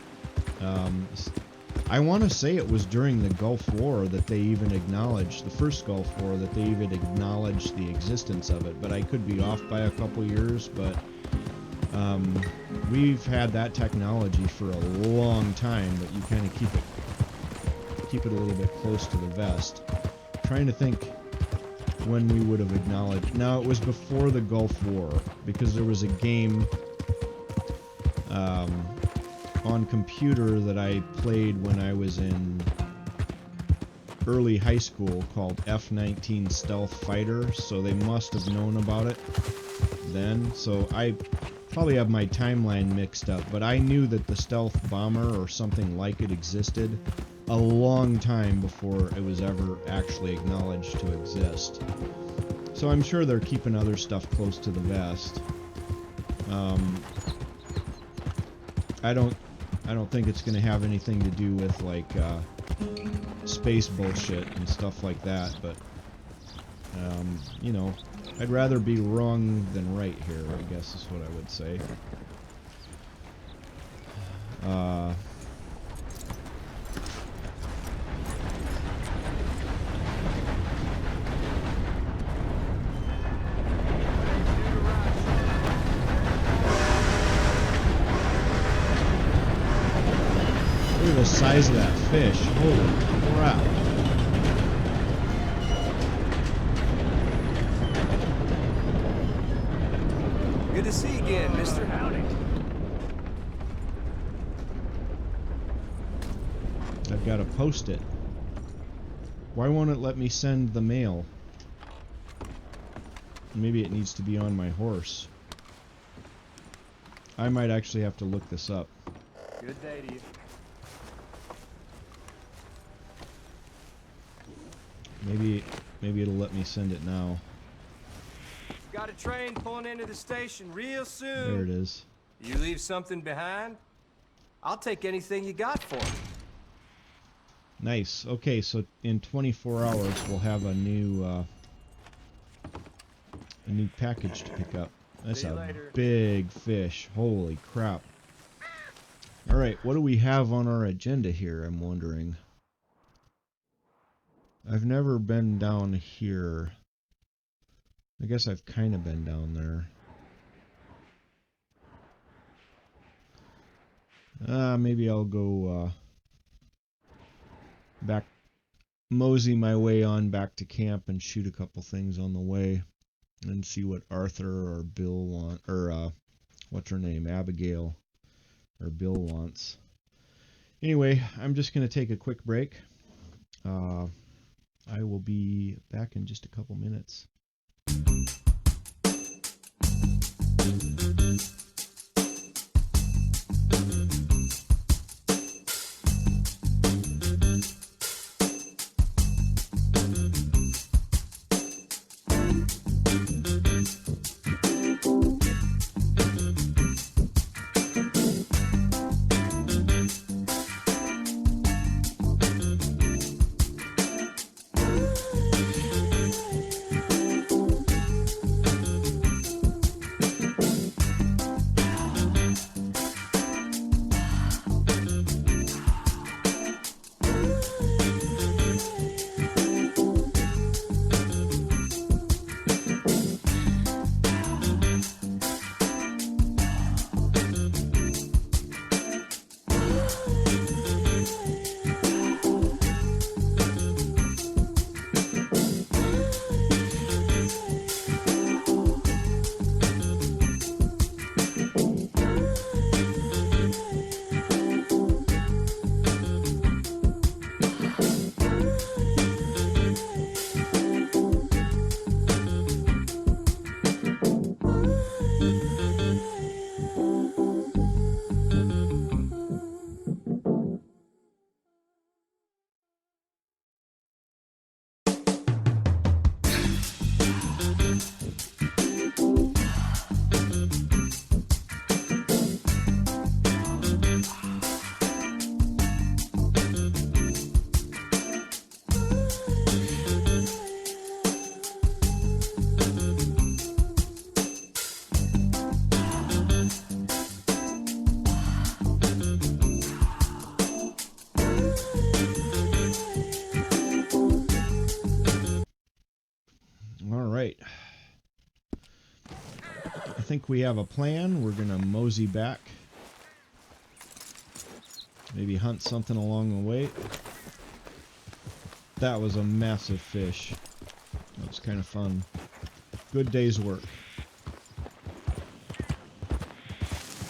I want to say it was during the Gulf War that they even acknowledged, the first Gulf War, that they even acknowledged the existence of it, but I could be off by a couple years. But we've had that technology for a long time, but you kind of keep it a little bit close to the vest. Trying to think when we would have acknowledged. Now, it was before the Gulf War, because there was a game on computer that I played when I was in early high school called F-19 Stealth Fighter, so they must have known about it then. So I probably have my timeline mixed up, but I knew that the stealth bomber or something like it existed a long time before it was ever actually acknowledged to exist. So I'm sure they're keeping other stuff close to the vest. I don't think it's going to have anything to do with like space bullshit and stuff like that, but you know, I'd rather be wrong than right here, I guess is what I would say. Look at the size of that fish. Holy crap. Good to see you again, mister. Howdy. I've got to post it. Why won't it let me send the mail? Maybe it needs to be on my horse. I might actually have to look this up. Good day to you. Maybe it'll let me send it now. Got a train pulling into the station real soon. There it is. You leave something behind? I'll take anything you got for me. Nice. Okay, so in 24 hours we'll have a new package to pick up. That's a big fish. Holy crap. All right, what do we have on our agenda here, I'm wondering? I've never been down here. I guess I've kind of been down there. Maybe I'll go back, mosey my way on back to camp and shoot a couple things on the way and see what Arthur or Bill want, or what's her name, Abigail or Bill wants. Anyway, I'm just going to take a quick break. I will be back in just a couple minutes. think we have a plan. We're gonna mosey back. Maybe hunt something along the way. That was a massive fish. That was kind of fun. Good day's work.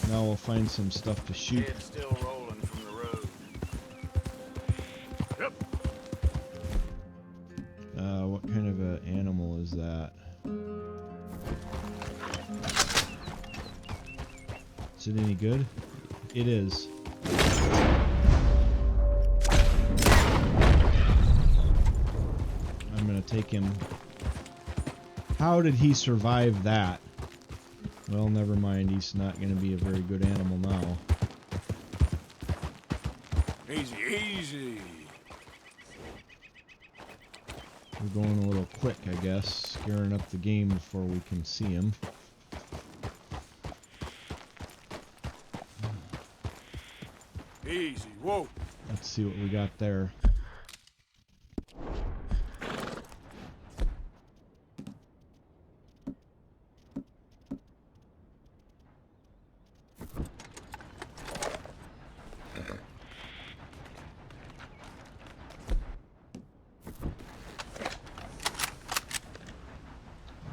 Now we'll find some stuff to shoot. Head still rolling from the road. Yep. What kind of an animal is that? Is it any good? It is. I'm gonna take him. How did he survive that? Well, never mind. He's not going to be a very good animal now. Easy, easy. We're going a little quick, I guess. Scaring up the game before we can see him. Easy, whoa. Let's see what we got there.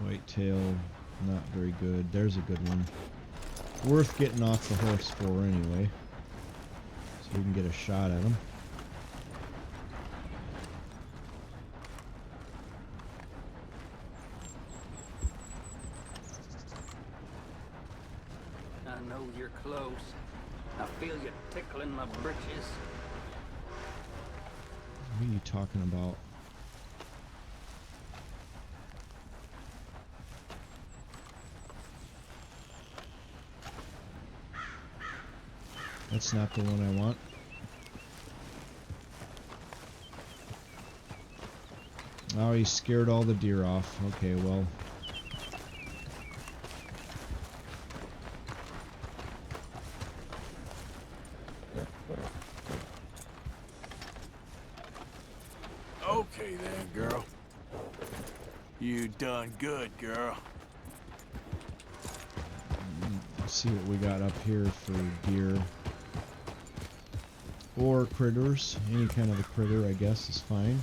Whitetail, not very good. There's a good one. Worth getting off the horse for anyway. So we can get a shot at him. I know you're close. I feel you tickling my britches. What are you talking about? That's not the one I want. Oh, he scared all the deer off. Okay, well. Okay then, girl. You done good, girl. Let's see what we got up here for deer. Or critters. Any kind of a critter, I guess, is fine.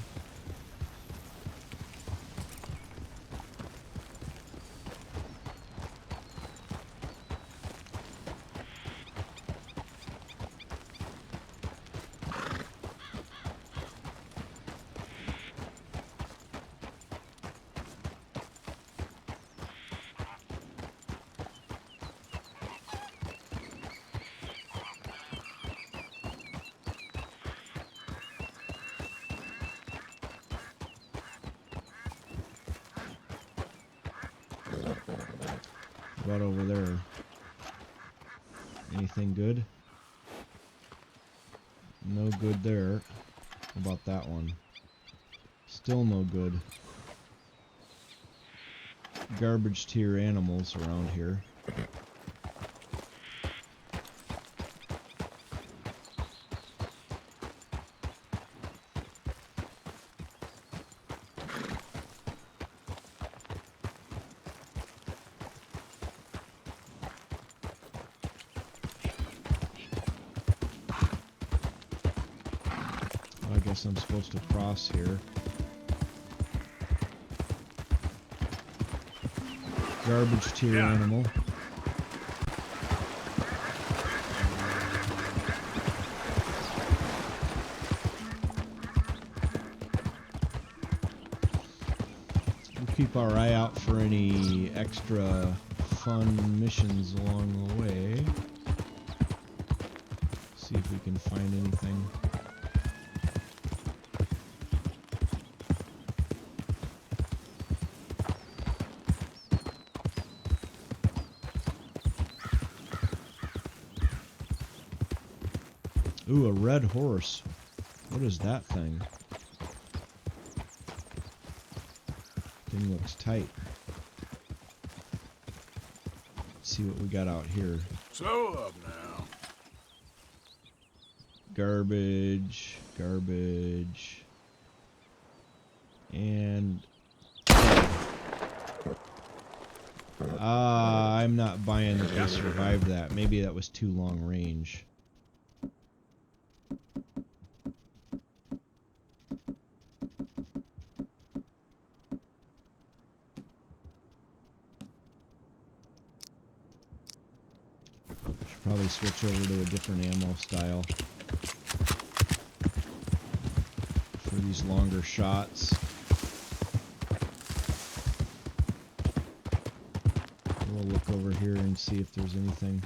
About over there. Anything good? No good there. How about that one? Still no good. Garbage tier animals around here. I guess I'm supposed to cross here. Garbage tier animal. We'll keep our eye out for any extra fun missions along the way. See if we can find anything. Ooh, a red horse. What is that thing? Thing looks tight. Let's see what we got out here. Slow up now. Garbage, garbage, and I'm not buying that they survived that. Maybe that was too long range. Should probably switch over to a different ammo style for these longer shots. We'll look over here and see if there's anything.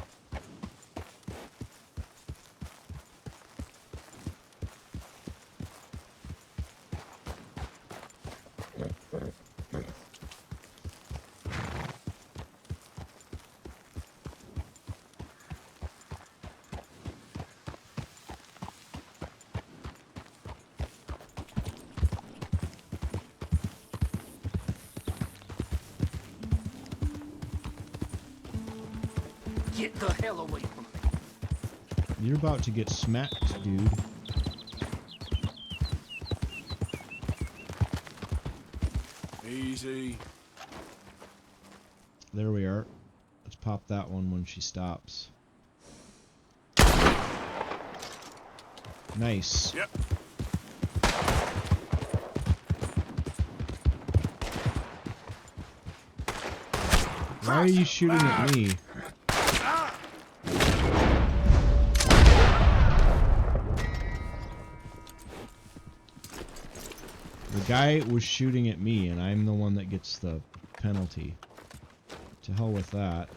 Get the hell away from me. You're about to get smacked, dude. Easy. There we are. Let's pop that one when she stops. Nice. Yep. Why are you shooting at me? The guy was shooting at me, and I'm the one that gets the penalty. To hell with that.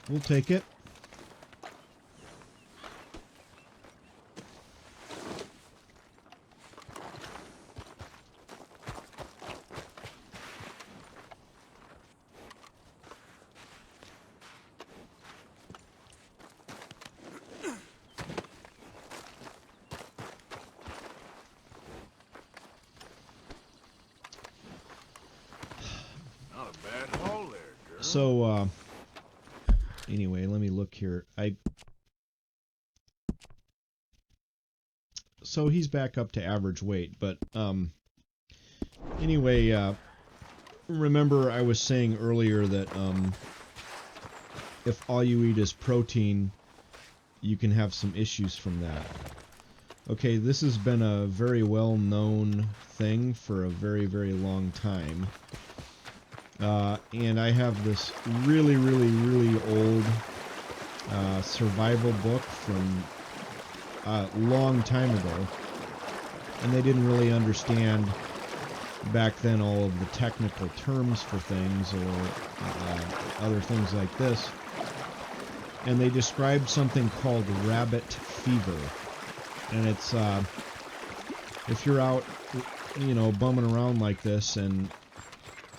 We'll take it. Not a bad haul there, girl. So, anyway, let me look here. So he's back up to average weight, but, anyway, remember I was saying earlier that, if all you eat is protein, you can have some issues from that. Okay, this has been a very well-known thing for a very, very long time. And I have this really, really, really old survival book from a long time ago. And they didn't really understand back then all of the technical terms for things or other things like this. And they described something called rabbit fever. And it's, if you're out, you know, bumming around like this and,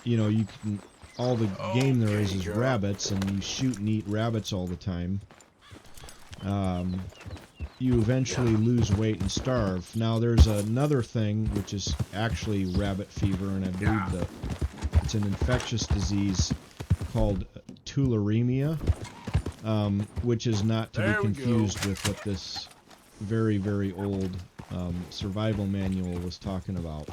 you know, you can, all the game there is rabbits, and you shoot and eat rabbits all the time, you eventually lose weight and starve. Now there's another thing, which is actually rabbit fever, and I believe that it's an infectious disease called tularemia, which is not to be confused with what this very, very old survival manual was talking about.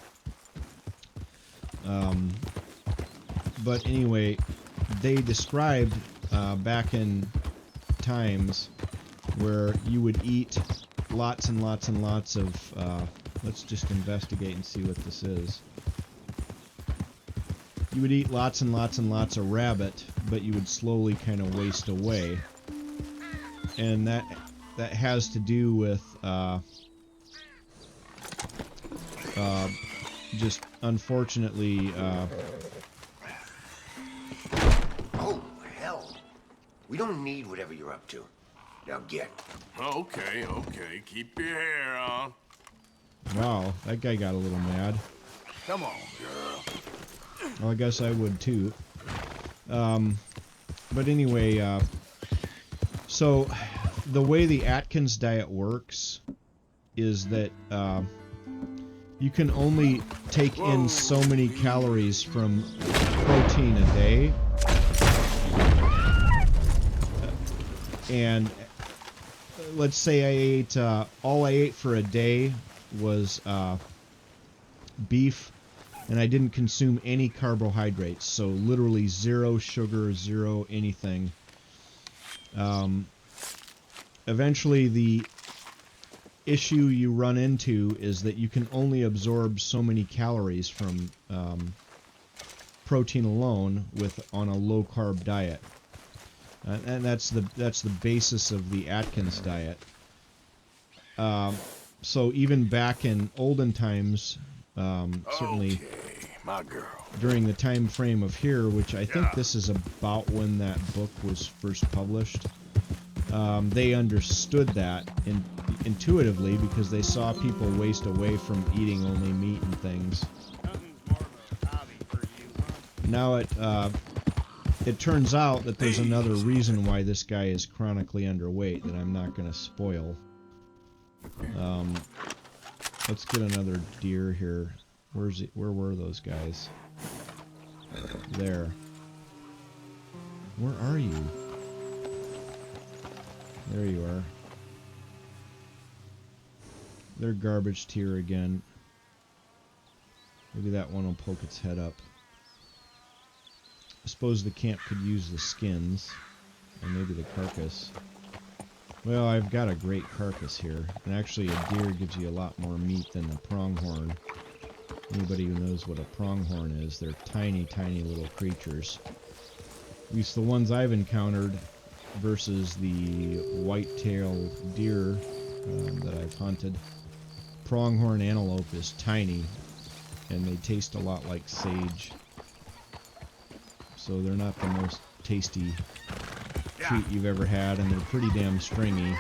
But anyway, they described back in times where you would eat lots and lots and lots of, let's just investigate and see what this is. You would eat lots and lots and lots of rabbit, but you would slowly kind of waste away. And that has to do with just unfortunately Oh, hell. We don't need whatever you're up to. Now get. Okay. Keep your hair on. Wow, that guy got a little mad. Come on, girl. Well, I guess I would too. But anyway, so the way the Atkins diet works is that you can only take in so many calories from protein a day. And let's say I ate, all I ate for a day was beef, and I didn't consume any carbohydrates, so literally zero sugar, zero anything. Eventually the issue you run into is that you can only absorb so many calories from protein alone on a low carb diet, and that's the basis of the Atkins diet. So even back in olden times, certainly my girl. during the time frame of here, which I think this is about when that book was first published, they understood that intuitively because they saw people waste away from eating only meat and things. Now it turns out that there's another reason why this guy is chronically underweight that I'm not going to spoil. Let's get another deer here. Where were those guys? There. Where are you? There you are. They're garbage tier again. Maybe that one will poke its head up. I suppose the camp could use the skins. Or maybe the carcass. Well, I've got a great carcass here. And actually a deer gives you a lot more meat than a pronghorn. Anybody who knows what a pronghorn is, they're tiny, tiny little creatures. At least the ones I've encountered versus the white-tailed deer that I've hunted. Pronghorn antelope is tiny, and they taste a lot like sage. So they're not the most tasty treat you've ever had, and they're pretty damn stringy.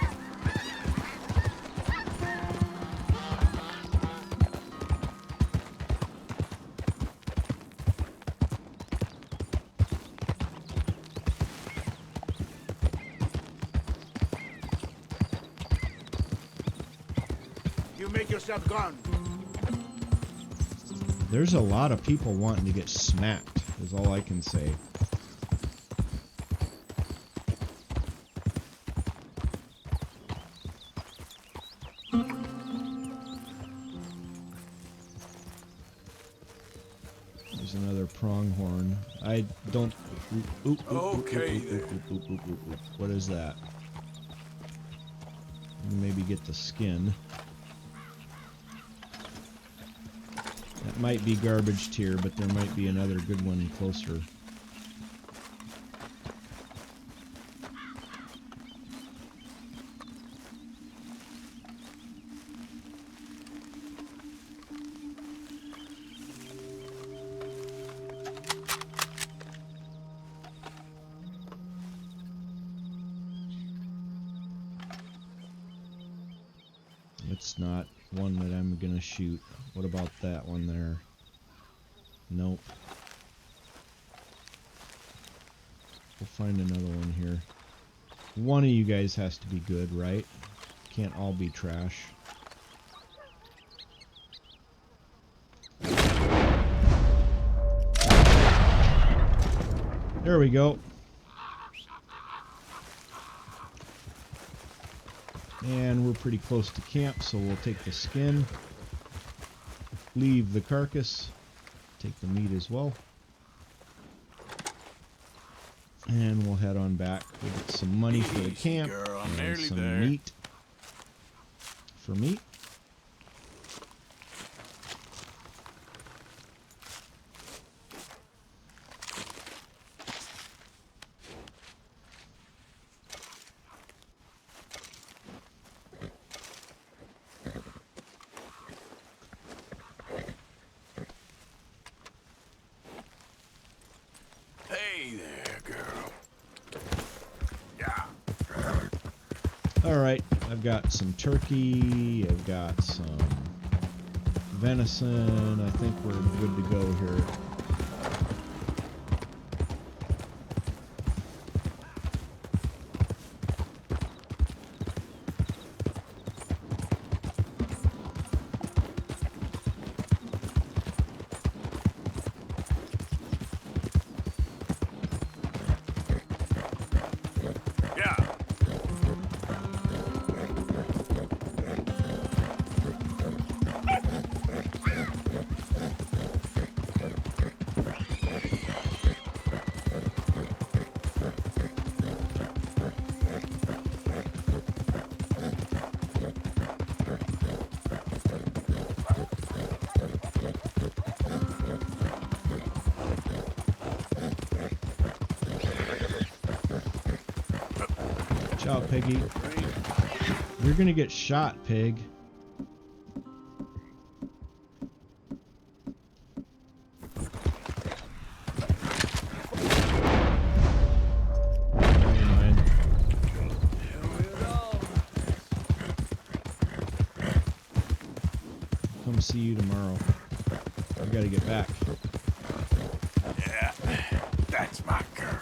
You make yourself gone. There's a lot of people wanting to get smacked, is all I can say. There's another pronghorn. I don't... What is that? Maybe get the skin. That might be garbage tier, but there might be another good one closer. It's not one that I'm gonna shoot. What about that one there? Nope. We'll find another one here. One of you guys has to be good, right? Can't all be trash. There we go. And we're pretty close to camp, so we'll take the skin, leave the carcass, take the meat as well, and we'll head on back. We'll get some money for the camp and some meat for me. Alright, I've got some turkey, I've got some venison. I think we're good to go here. Piggy. You're gonna get shot, pig. Never mind. Come see you tomorrow. I gotta get back. Yeah, that's my girl.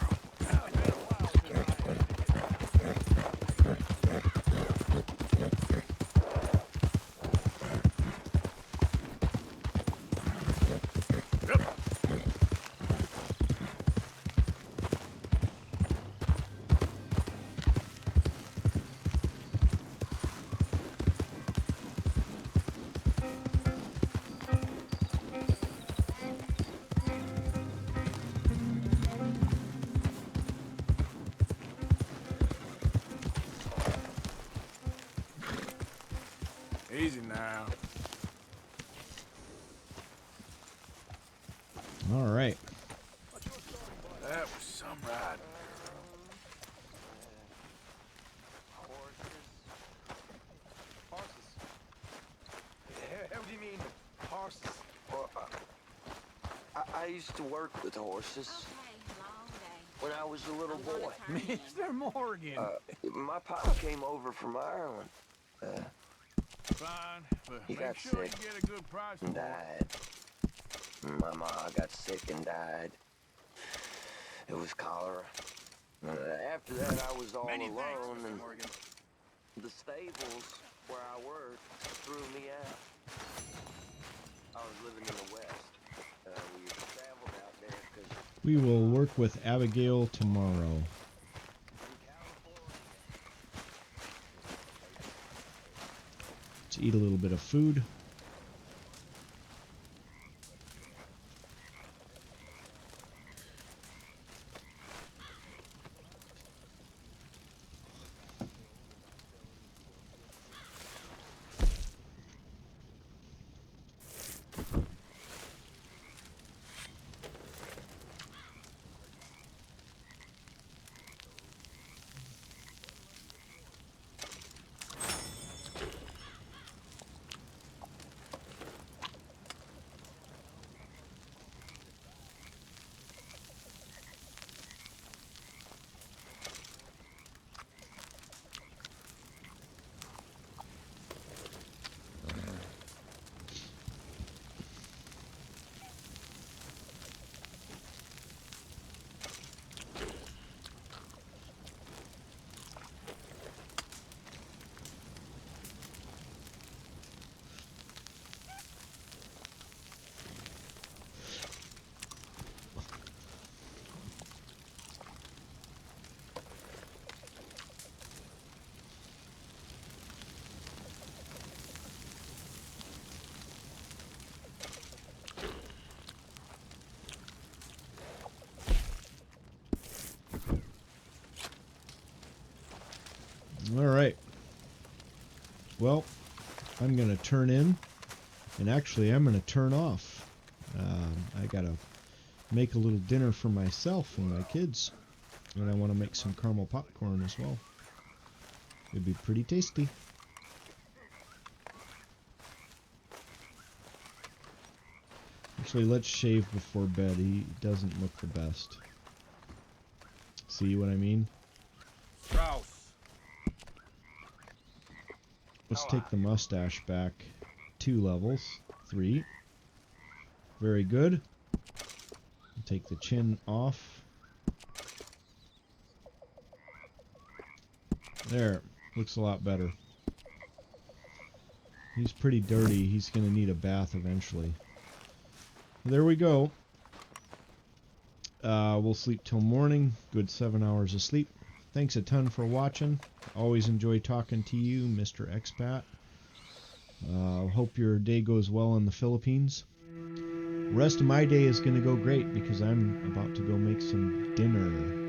Easy now. All right. That was some ride. How do you mean, horses? Well, I used to work with horses. When I was a little boy. Mr. Morgan. My pop came over from Ireland. Fine, but He make got sure sick you get a good price for and it. died. My ma got sick and died. It was cholera. After that, I was all Many thanks, alone, Mr. and Morgan. the stables where I worked threw me out. I was living in the West. We traveled out there because We will work with Abigail tomorrow. Let's eat a little bit of food. All right. Well, I'm going to turn in, and actually I'm going to turn off. I got to make a little dinner for myself and my kids, and I want to make some caramel popcorn as well. It'd be pretty tasty. Actually, let's shave before bed. He doesn't look the best. See what I mean? Strauss. Let's take the mustache back 2 levels. 3. Very good. Take the chin off. There. Looks a lot better. He's pretty dirty. He's going to need a bath eventually. There we go. We'll sleep till morning. Good 7 hours of sleep. Thanks a ton for watching. Always enjoy talking to you, Mr. Expat. Hope your day goes well in the Philippines. Rest of my day is going to go great because I'm about to go make some dinner.